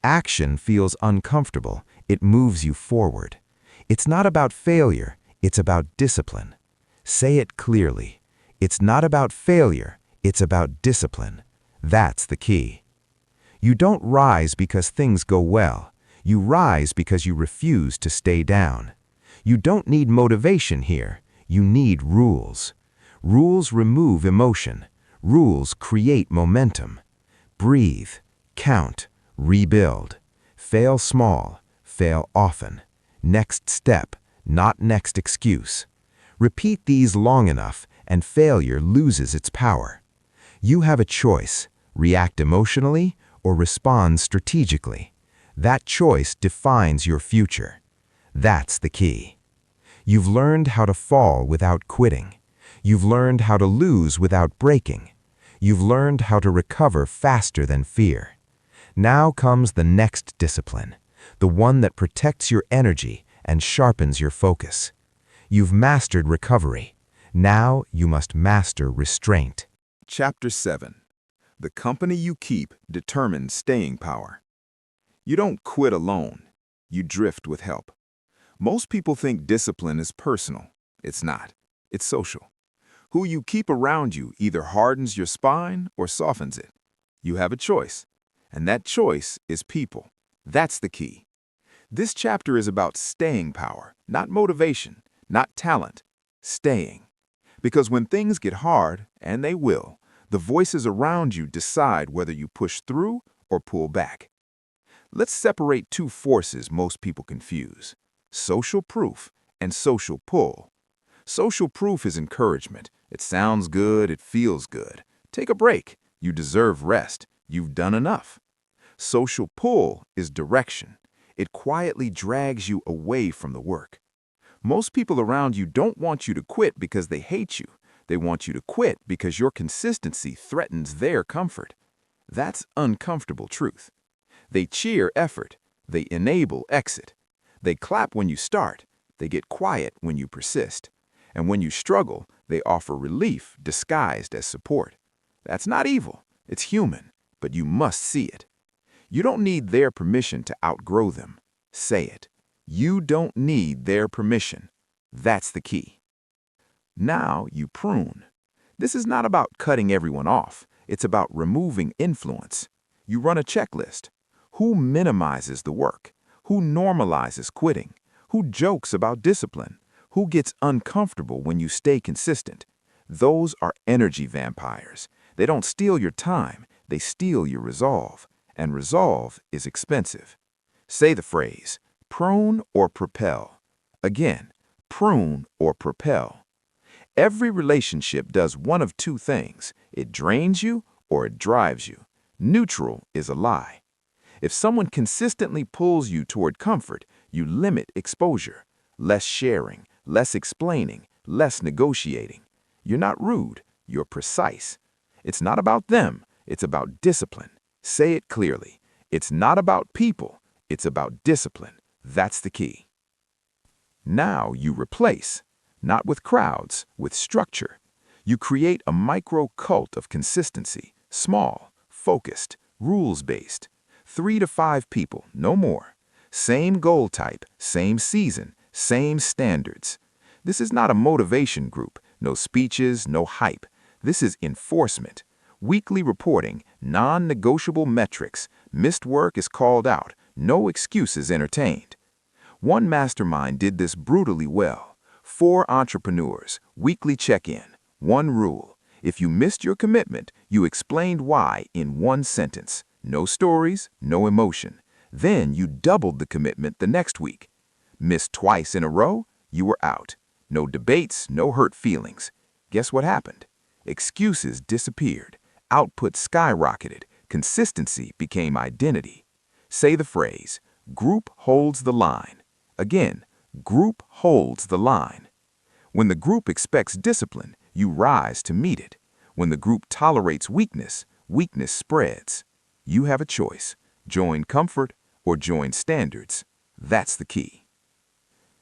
Action feels uncomfortable. It moves you forward. It's not about failure. It's about discipline. Say it clearly. It's not about failure. It's about discipline. That's the key. You don't rise because things go well. You rise because you refuse to stay down. You don't need motivation here. You need rules. Rules remove emotion. Rules create momentum. Breathe, count, rebuild. Fail small, fail often. Next step, not next excuse. Repeat these long enough and failure loses its power. You have a choice, react emotionally or respond strategically. That choice defines your future. That's the key. You've learned how to fall without quitting. You've learned how to lose without breaking. You've learned how to recover faster than fear. Now comes the next discipline, the one that protects your energy and sharpens your focus. You've mastered recovery. Now you must master restraint. Chapter 7. The company you keep determines staying power. You don't quit alone. You drift with help. Most people think discipline is personal. It's not. It's social. Who you keep around you either hardens your spine or softens it. You have a choice, and that choice is people. That's the key. This chapter is about staying power, not motivation, not talent. Staying. Because when things get hard, and they will, the voices around you decide whether you push through or pull back. Let's separate two forces most people confuse: social proof and social pull. Social proof is encouragement. It sounds good, it feels good. Take a break. You deserve rest. You've done enough. Social pull is direction. It quietly drags you away from the work. Most people around you don't want you to quit because they hate you. They want you to quit because your consistency threatens their comfort. That's uncomfortable truth. They cheer effort. They enable exit. They clap when you start. They get quiet when you persist. And when you struggle, they offer relief disguised as support. That's not evil. It's human, but you must see it. You don't need their permission to outgrow them. Say it. You don't need their permission. That's the key. Now you prune. This is not about cutting everyone off. It's about removing influence. You run a checklist. Who minimizes the work? Who normalizes quitting? Who jokes about discipline? Who gets uncomfortable when you stay consistent? Those are energy vampires. They don't steal your time. They steal your resolve. And resolve is expensive. Say the phrase, prune or propel. Again, prune or propel. Every relationship does one of two things. It drains you or it drives you. Neutral is a lie. If someone consistently pulls you toward comfort, you limit exposure. Less sharing, less explaining, less negotiating. You're not rude, you're precise. It's not about them, it's about discipline. Say it clearly. It's not about people, it's about discipline. That's the key. Now you replace, not with crowds, with structure. You create a micro cult of consistency, small, focused, rules-based. 3 to 5 people, no more. Same goal type, same season, same standards. This is not a motivation group, no speeches, no hype. This is enforcement. Weekly reporting, non-negotiable metrics. Missed work is called out, no excuses entertained. One mastermind did this brutally well. 4 entrepreneurs, weekly check-in. One rule: if you missed your commitment, you explained why in one sentence. No stories, no emotion. Then you doubled the commitment the next week. Missed twice in a row, you were out. No debates, no hurt feelings. Guess what happened? Excuses disappeared. Output skyrocketed. Consistency became identity. Say the phrase, group holds the line. Again, group holds the line. When the group expects discipline, you rise to meet it. When the group tolerates weakness, weakness spreads. You have a choice. Join comfort or join standards. That's the key.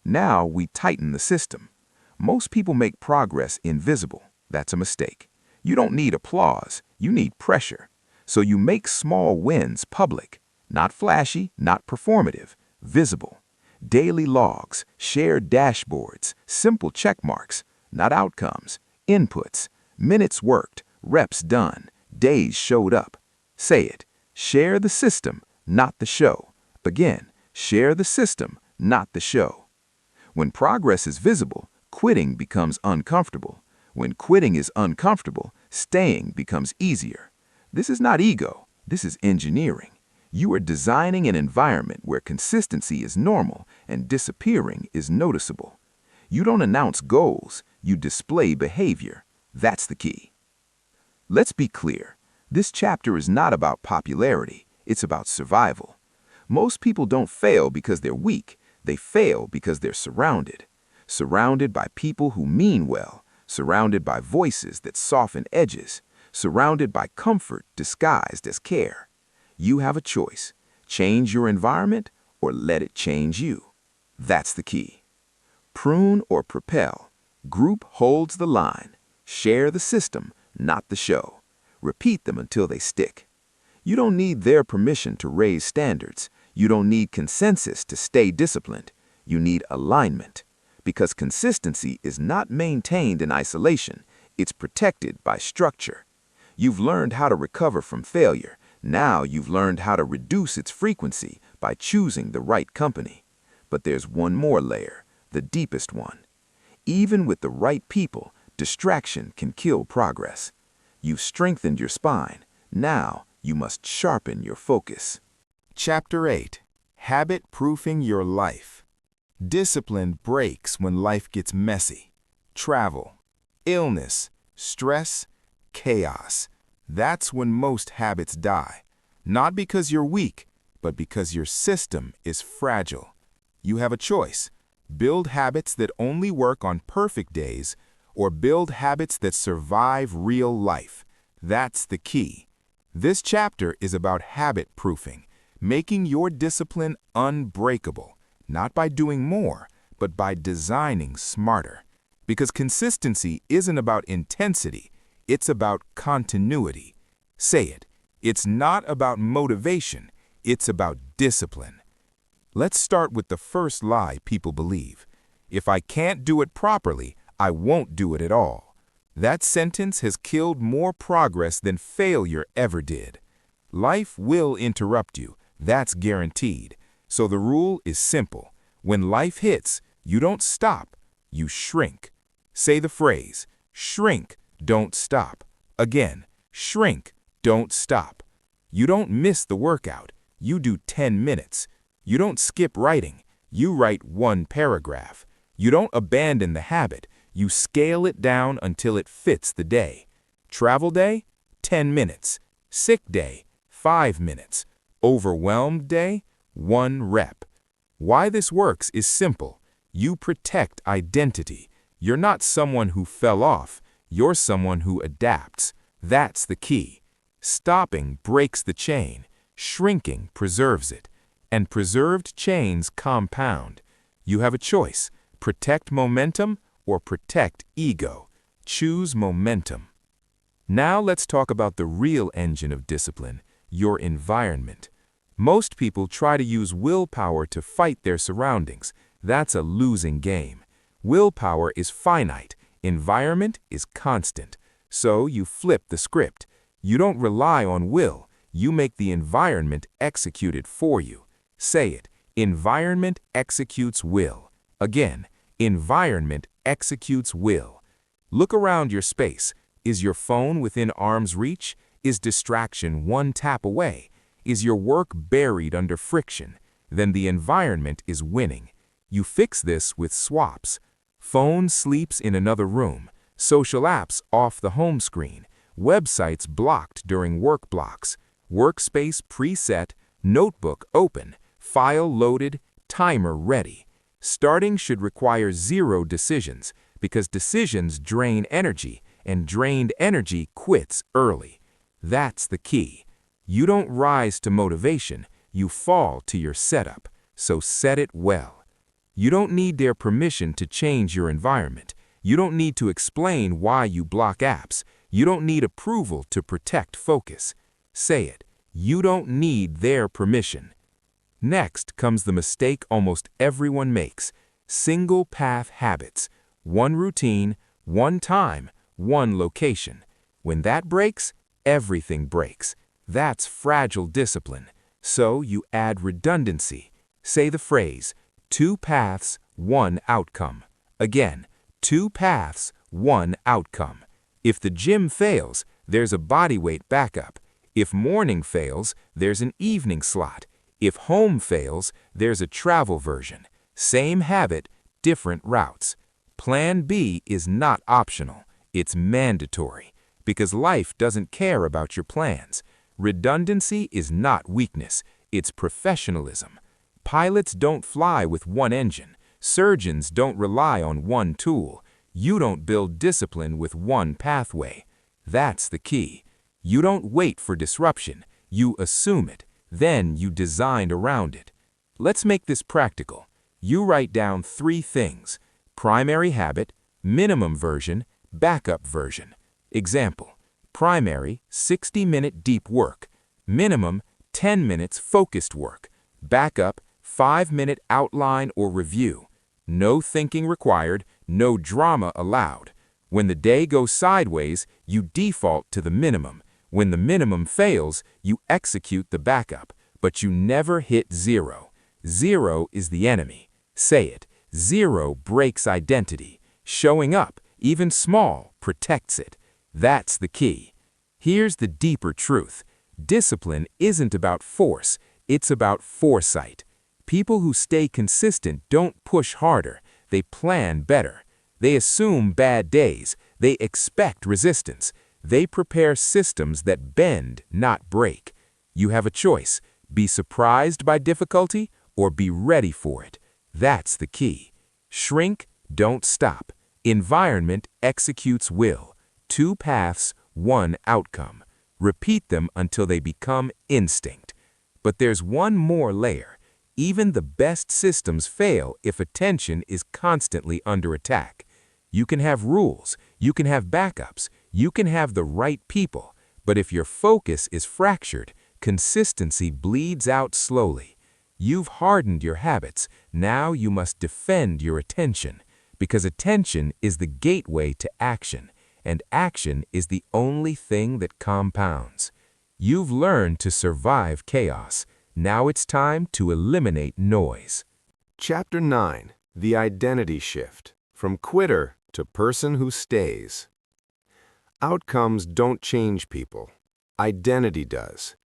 Now we tighten the system. Most people make progress invisible. That's a mistake. You don't need applause. You need pressure. So you make small wins public. Not flashy, not performative. Visible. Daily logs, shared dashboards, simple check marks. Not outcomes. Inputs. Minutes worked. Reps done. Days showed up. Say it. Share the system, not the show. Again, share the system, not the show. When progress is visible, quitting becomes uncomfortable. When quitting is uncomfortable, staying becomes easier. This is not ego, this is engineering. You are designing an environment where consistency is normal and disappearing is noticeable. You don't announce goals, you display behavior. That's the key. Let's be clear. This chapter is not about popularity, it's about survival. Most people don't fail because they're weak, they fail because they're surrounded. Surrounded by people who mean well, surrounded by voices that soften edges, surrounded by comfort disguised as care. You have a choice: change your environment or let it change you. That's the key. Prune or propel. Group holds the line. Share the system, not the show. Repeat them until they stick. You don't need their permission to raise standards. You don't need consensus to stay disciplined. You need alignment. Because consistency is not maintained in isolation. It's protected by structure. You've learned how to recover from failure. Now you've learned how to reduce its frequency by choosing the right company. But there's one more layer, the deepest one. Even with the right people, distraction can kill progress. You've strengthened your spine. Now you must sharpen your focus. Chapter 8. Habit-proofing your life. Discipline breaks when life gets messy. Travel, illness, stress, chaos. That's when most habits die. Not because you're weak, but because your system is fragile. You have a choice. Build habits that only work on perfect days, or build habits that survive real life. That's the key. This chapter is about habit-proofing, making your discipline unbreakable, not by doing more, but by designing smarter. Because consistency isn't about intensity, it's about continuity. Say it. It's not about motivation, it's about discipline. Let's start with the first lie people believe. If I can't do it properly, I won't do it at all. That sentence has killed more progress than failure ever did. Life will interrupt you, that's guaranteed. So the rule is simple. When life hits, you don't stop, you shrink. Say the phrase, shrink, don't stop. Again, shrink, don't stop. You don't miss the workout, you do 10 minutes. You don't skip writing, you write 1 paragraph. You don't abandon the habit, you scale it down until it fits the day. Travel day, 10 minutes. Sick day, 5 minutes. Overwhelmed day, 1 rep. Why this works is simple. You protect identity. You're not someone who fell off, you're someone who adapts. That's the key. Stopping breaks the chain, shrinking preserves it. And preserved chains compound. You have a choice. Protect momentum or protect ego. Choose momentum. Now let's talk about the real engine of discipline, your environment. Most people try to use willpower to fight their surroundings. That's a losing game. Willpower is finite. Environment is constant. So you flip the script. You don't rely on will. You make the environment execute it for you. Say it. Environment executes will. Again, environment executes will. Look around your space. Is your phone within arm's reach? Is distraction 1 tap away? Is your work buried under friction? Then the environment is winning. You fix this with swaps. Phone sleeps in another room. Social apps off the home screen. Websites blocked during work blocks. Workspace preset. Notebook open. File loaded, timer ready. Starting should require 0 decisions because decisions drain energy and drained energy quits early. That's the key. You don't rise to motivation, you fall to your setup, so set it well. You don't need their permission to change your environment. You don't need to explain why you block apps. You don't need approval to protect focus. Say it. You don't need their permission. Next comes the mistake almost everyone makes. Single path habits. 1 routine, 1 time, 1 location. When that breaks, everything breaks. That's fragile discipline. So you add redundancy. Say the phrase, 2 paths, 1 outcome. Again, 2 paths, 1 outcome. If the gym fails, there's a bodyweight backup. If morning fails, there's an evening slot. If home fails, there's a travel version. Same habit, different routes. Plan B is not optional. It's mandatory. Because life doesn't care about your plans. Redundancy is not weakness. It's professionalism. Pilots don't fly with 1 engine. Surgeons don't rely on 1 tool. You don't build discipline with 1 pathway. That's the key. You don't wait for disruption. You assume it. Then you design around it. Let's make this practical. You write down 3 things: primary habit, minimum version, backup version. Example: primary, 60-minute deep work; minimum, 10 minutes focused work; backup, 5-minute outline or review. No thinking required, no drama allowed. When the day goes sideways, you default to the minimum. When the minimum fails, you execute the backup, but you never hit 0. 0 is the enemy. Say it. 0 breaks identity. Showing up, even small, protects it. That's the key. Here's the deeper truth. Discipline isn't about force, it's about foresight. People who stay consistent don't push harder, they plan better. They assume bad days, they expect resistance. They prepare systems that bend, not break. You have a choice: be surprised by difficulty or be ready for it. That's the key. Shrink, don't stop. Environment executes will. 2 paths, 1 outcome. Repeat them until they become instinct. But there's one more layer. Even the best systems fail if attention is constantly under attack. You can have rules, you can have backups, you can have the right people, but if your focus is fractured, consistency bleeds out slowly. You've hardened your habits, now you must defend your attention, because attention is the gateway to action, and action is the only thing that compounds. You've learned to survive chaos. Now it's time to eliminate noise. Chapter 9. The Identity Shift. From Quitter to Person Who Stays. Outcomes don't change people. Identity does.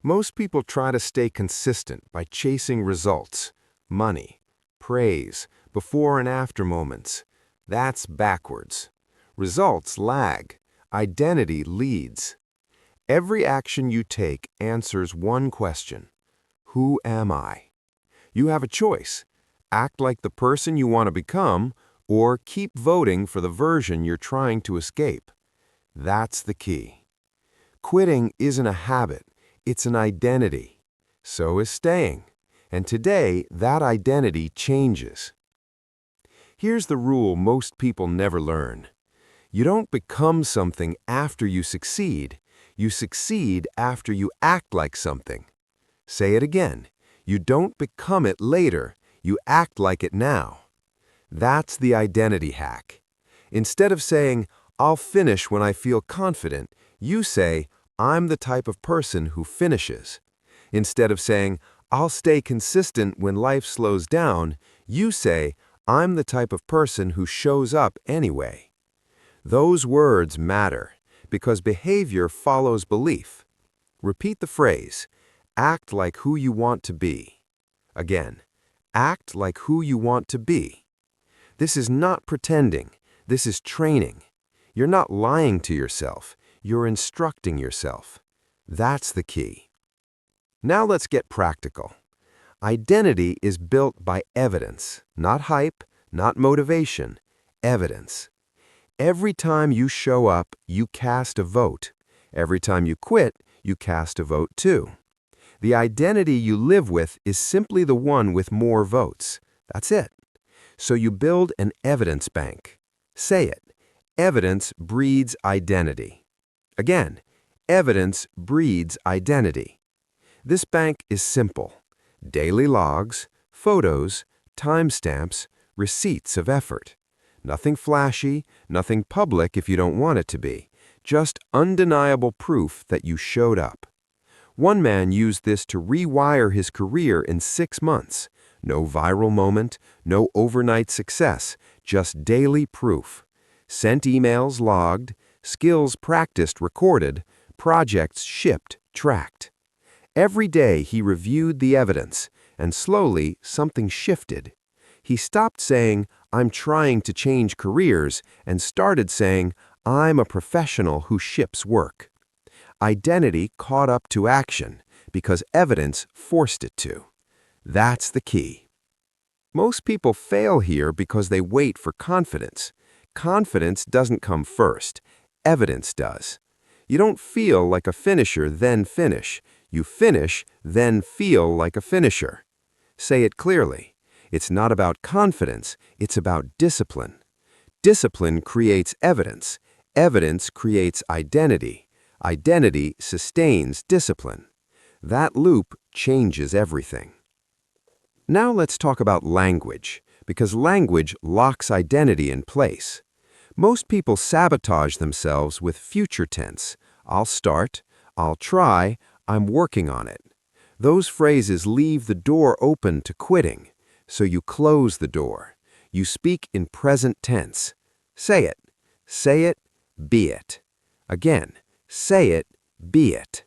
Most people try to stay consistent by chasing results, money, praise, before and after moments. That's backwards. Results lag. Identity leads. Every action you take answers one question: who am I? You have a choice: act like the person you want to become, or keep voting for the version you're trying to escape. That's the key. Quitting isn't a habit, it's an identity. So is staying. And today, that identity changes. Here's the rule most people never learn. You don't become something after you succeed after you act like something. Say it again. You don't become it later, you act like it now. That's the identity hack. Instead of saying, "I'll finish when I feel confident," you say, "I'm the type of person who finishes." Instead of saying, "I'll stay consistent when life slows down," you say, "I'm the type of person who shows up anyway." Those words matter, because behavior follows belief. Repeat the phrase, "Act like who you want to be." Again, act like who you want to be. This is not pretending, this is training. You're not lying to yourself, you're instructing yourself. That's the key. Now let's get practical. Identity is built by evidence, not hype, not motivation, evidence. Every time you show up, you cast a vote. Every time you quit, you cast a vote too. The identity you live with is simply the one with more votes. That's it. So you build an evidence bank. Say it. Evidence breeds identity. Again, evidence breeds identity. This bank is simple. Daily logs, photos, timestamps, receipts of effort. Nothing flashy, nothing public if you don't want it to be. Just undeniable proof that you showed up. One man used this to rewire his career in 6 months. No viral moment, no overnight success, just daily proof. Sent emails logged, skills practiced recorded, projects shipped tracked. Every day he reviewed the evidence, and slowly something shifted. He stopped saying, "I'm trying to change careers," and started saying, "I'm a professional who ships work." Identity caught up to action because evidence forced it to. That's the key. Most people fail here because they wait for confidence. Confidence doesn't come first. Evidence does. You don't feel like a finisher, then finish. You finish, then feel like a finisher. Say it clearly. It's not about confidence, it's about discipline. Discipline creates evidence. Evidence creates identity. Identity sustains discipline. That loop changes everything. Now let's talk about language, because language locks identity in place. Most people sabotage themselves with future tense. I'll start, I'll try, I'm working on it. Those phrases leave the door open to quitting, so you close the door. You speak in present tense. Say it, be it. Again, say it, be it.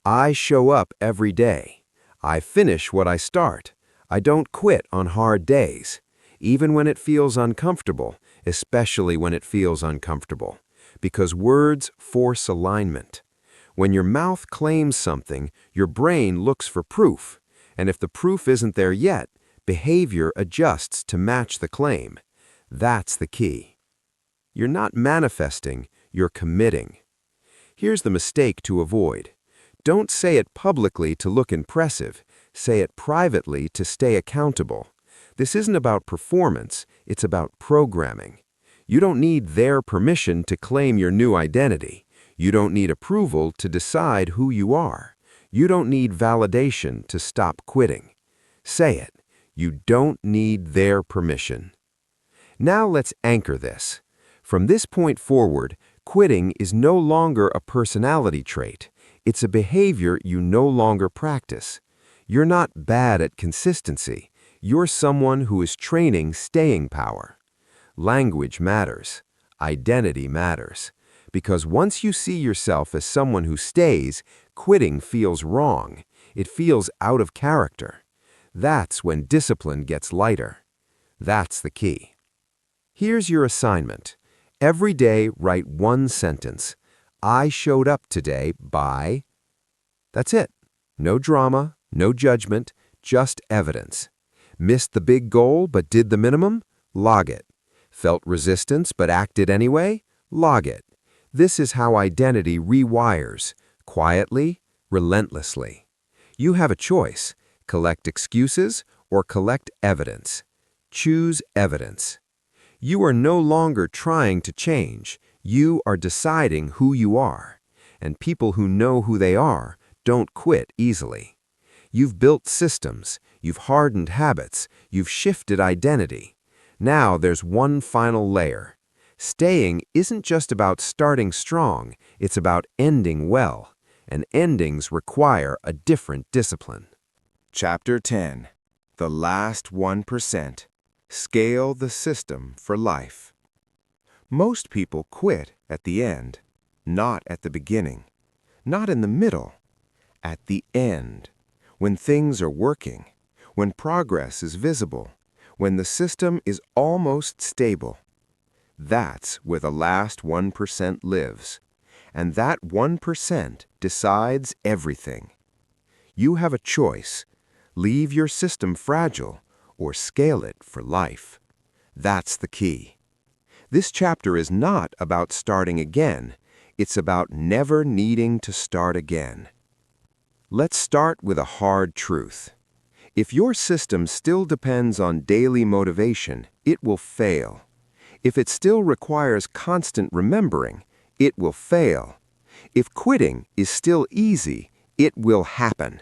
I show up every day. I finish what I start. I don't quit on hard days, even when it feels uncomfortable, especially when it feels uncomfortable, because words force alignment. When your mouth claims something, your brain looks for proof, and if the proof isn't there yet, behavior adjusts to match the claim. That's the key. You're not manifesting, you're committing. Here's the mistake to avoid. Don't say it publicly to look impressive. Say it privately to stay accountable. This isn't about performance, it's about programming. You don't need their permission to claim your new identity. You don't need approval to decide who you are. You don't need validation to stop quitting. Say it. You don't need their permission. Now let's anchor this. From this point forward, quitting is no longer a personality trait. It's a behavior you no longer practice. You're not bad at consistency. You're someone who is training staying power. Language matters. Identity matters. Because once you see yourself as someone who stays, quitting feels wrong. It feels out of character. That's when discipline gets lighter. That's the key. Here's your assignment. Every day, write one sentence. I showed up today by... That's it. No drama, no judgment, just evidence. Missed the big goal but did the minimum? Log it. Felt resistance but acted anyway? Log it. This is how identity rewires, quietly, relentlessly. You have a choice. Collect excuses or collect evidence. Choose evidence. You are no longer trying to change. You are deciding who you are. And people who know who they are don't quit easily. You've built systems, you've hardened habits, you've shifted identity. Now there's one final layer. Staying isn't just about starting strong, it's about ending well. And endings require a different discipline. Chapter 10. The Last 1%. Scale the System for Life. Most people quit at the end, not at the beginning, not in the middle, at the end, when things are working, when progress is visible, when the system is almost stable. That's where the last 1% lives, and that 1% decides everything. You have a choice. Leave your system fragile or scale it for life. That's the key. This chapter is not about starting again. It's about never needing to start again. Let's start with a hard truth. If your system still depends on daily motivation, it will fail. If it still requires constant remembering, it will fail. If quitting is still easy, it will happen.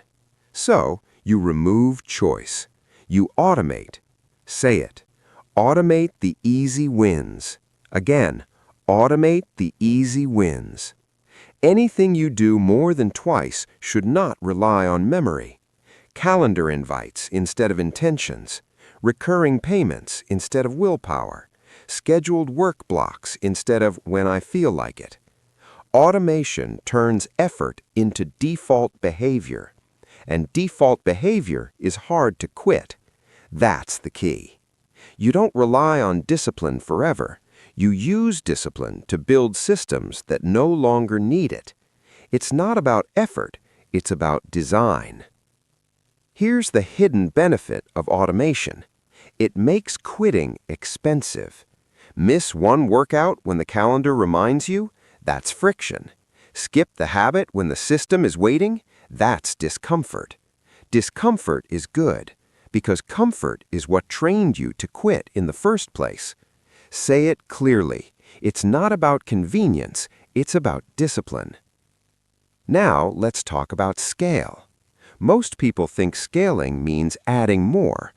So, you remove choice. You automate. Say it. Automate the easy wins. Again, automate the easy wins. Anything you do more than twice should not rely on memory. Calendar invites instead of intentions. Recurring payments instead of willpower. Scheduled work blocks instead of when I feel like it. Automation turns effort into default behavior. And default behavior is hard to quit. That's the key. You don't rely on discipline forever. You use discipline to build systems that no longer need it. It's not about effort, it's about design. Here's the hidden benefit of automation. It makes quitting expensive. Miss one workout when the calendar reminds you? That's friction. Skip the habit when the system is waiting? That's discomfort. Discomfort is good, because comfort is what trained you to quit in the first place. Say it clearly. It's not about convenience, it's about discipline. Now let's talk about scale. Most people think scaling means adding more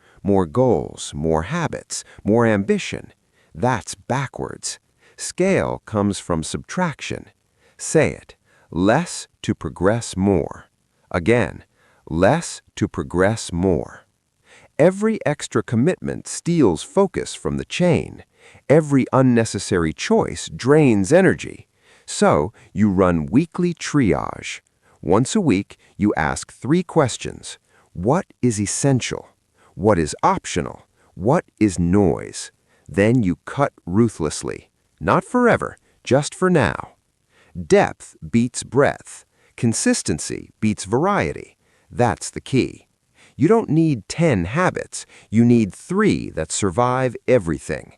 goals, more habits, more ambition. That's backwards. Scale comes from subtraction. Say it. Less to progress more. Again, less to progress more. Every extra commitment steals focus from the chain. Every unnecessary choice drains energy. So, you run weekly triage. Once a week, you ask 3 questions. What is essential? What is optional? What is noise? Then you cut ruthlessly. Not forever, just for now. Depth beats breadth. Consistency beats variety. That's the key. You don't need 10 habits. You need 3 that survive everything.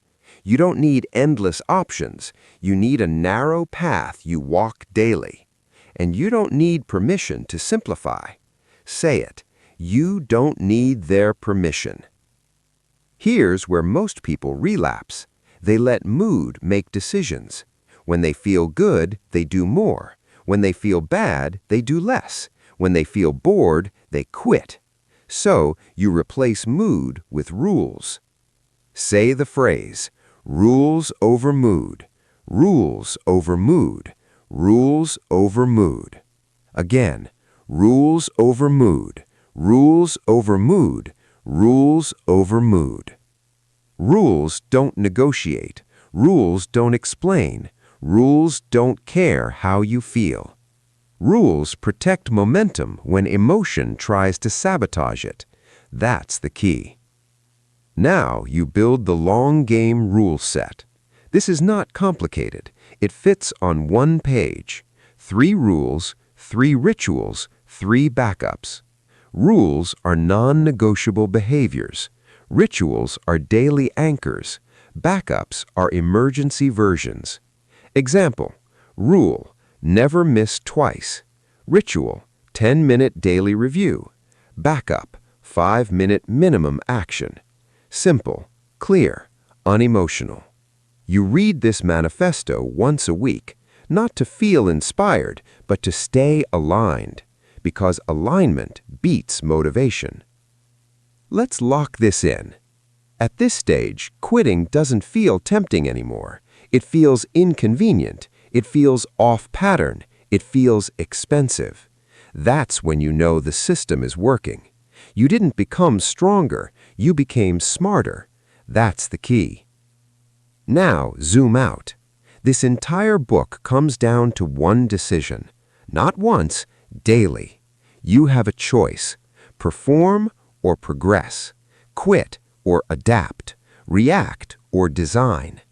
You don't need endless options. You need a narrow path you walk daily. And you don't need permission to simplify. Say it. You don't need their permission. Here's where most people relapse. They let mood make decisions. When they feel good, they do more. When they feel bad, they do less. When they feel bored, they quit. So, you replace mood with rules. Say the phrase, rules over mood, rules over mood, rules over mood. Again, rules over mood, rules over mood, rules over mood. Rules don't negotiate. Rules don't explain. Rules don't care how you feel. Rules protect momentum when emotion tries to sabotage it. That's the key. Now you build the long game rule set. This is not complicated. It fits on 1 page. 3 rules, 3 rituals, 3 backups. Rules are non-negotiable behaviors. Rituals are daily anchors. Backups are emergency versions. Example, rule, never miss twice. Ritual, 10-minute daily review. Backup, 5-minute minimum action. Simple, clear, unemotional. You read this manifesto once a week, not to feel inspired, but to stay aligned, because alignment beats motivation. Let's lock this in. At this stage, quitting doesn't feel tempting anymore. It feels inconvenient. It feels off-pattern. It feels expensive. That's when you know the system is working. You didn't become stronger. You became smarter. That's the key. Now, zoom out. This entire book comes down to one decision. Not once, daily. You have a choice. Perform or progress. Quit or adapt. React or design.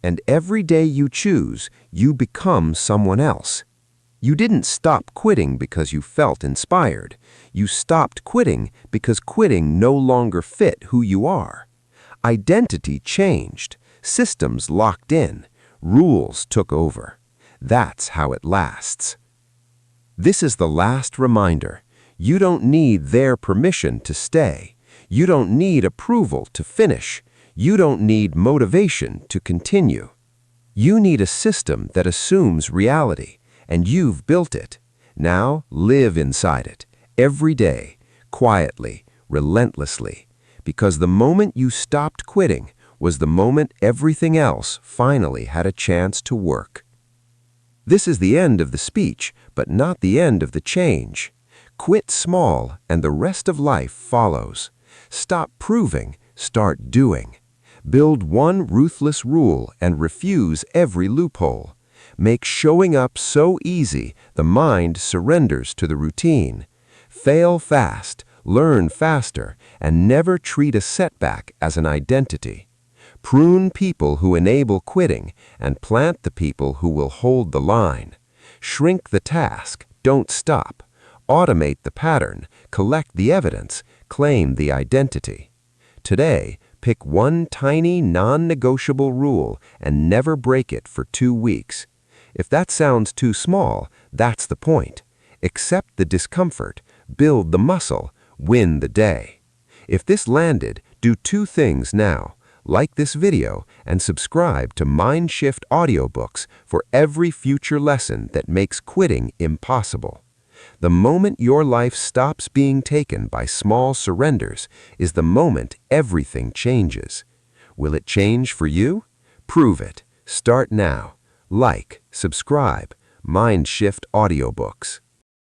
And every day you choose, you become someone else. You didn't stop quitting because you felt inspired. You stopped quitting because quitting no longer fit who you are. Identity changed. Systems locked in. Rules took over. That's how it lasts. This is the last reminder. You don't need their permission to stay. You don't need approval to finish. You don't need motivation to continue. You need a system that assumes reality, and you've built it. Now live inside it, every day, quietly, relentlessly, because the moment you stopped quitting was the moment everything else finally had a chance to work. This is the end of the speech, but not the end of the change. Quit small, and the rest of life follows. Stop proving, start doing. Build one ruthless rule and refuse every loophole. Make showing up so easy the mind surrenders to the routine. Fail fast, learn faster, and never treat a setback as an identity. Prune people who enable quitting and plant the people who will hold the line. Shrink the task, don't stop. Automate the pattern, collect the evidence, claim the identity. Today, pick one tiny, non-negotiable rule and never break it for 2 weeks. If that sounds too small, that's the point. Accept the discomfort, build the muscle, win the day. If this landed, do two things now. Like this video and subscribe to Mindshift Audiobooks for every future lesson that makes quitting impossible. The moment your life stops being taken by small surrenders is the moment everything changes. Will it change for you? Prove it. Start now. Like, subscribe, Mindshift Audiobooks.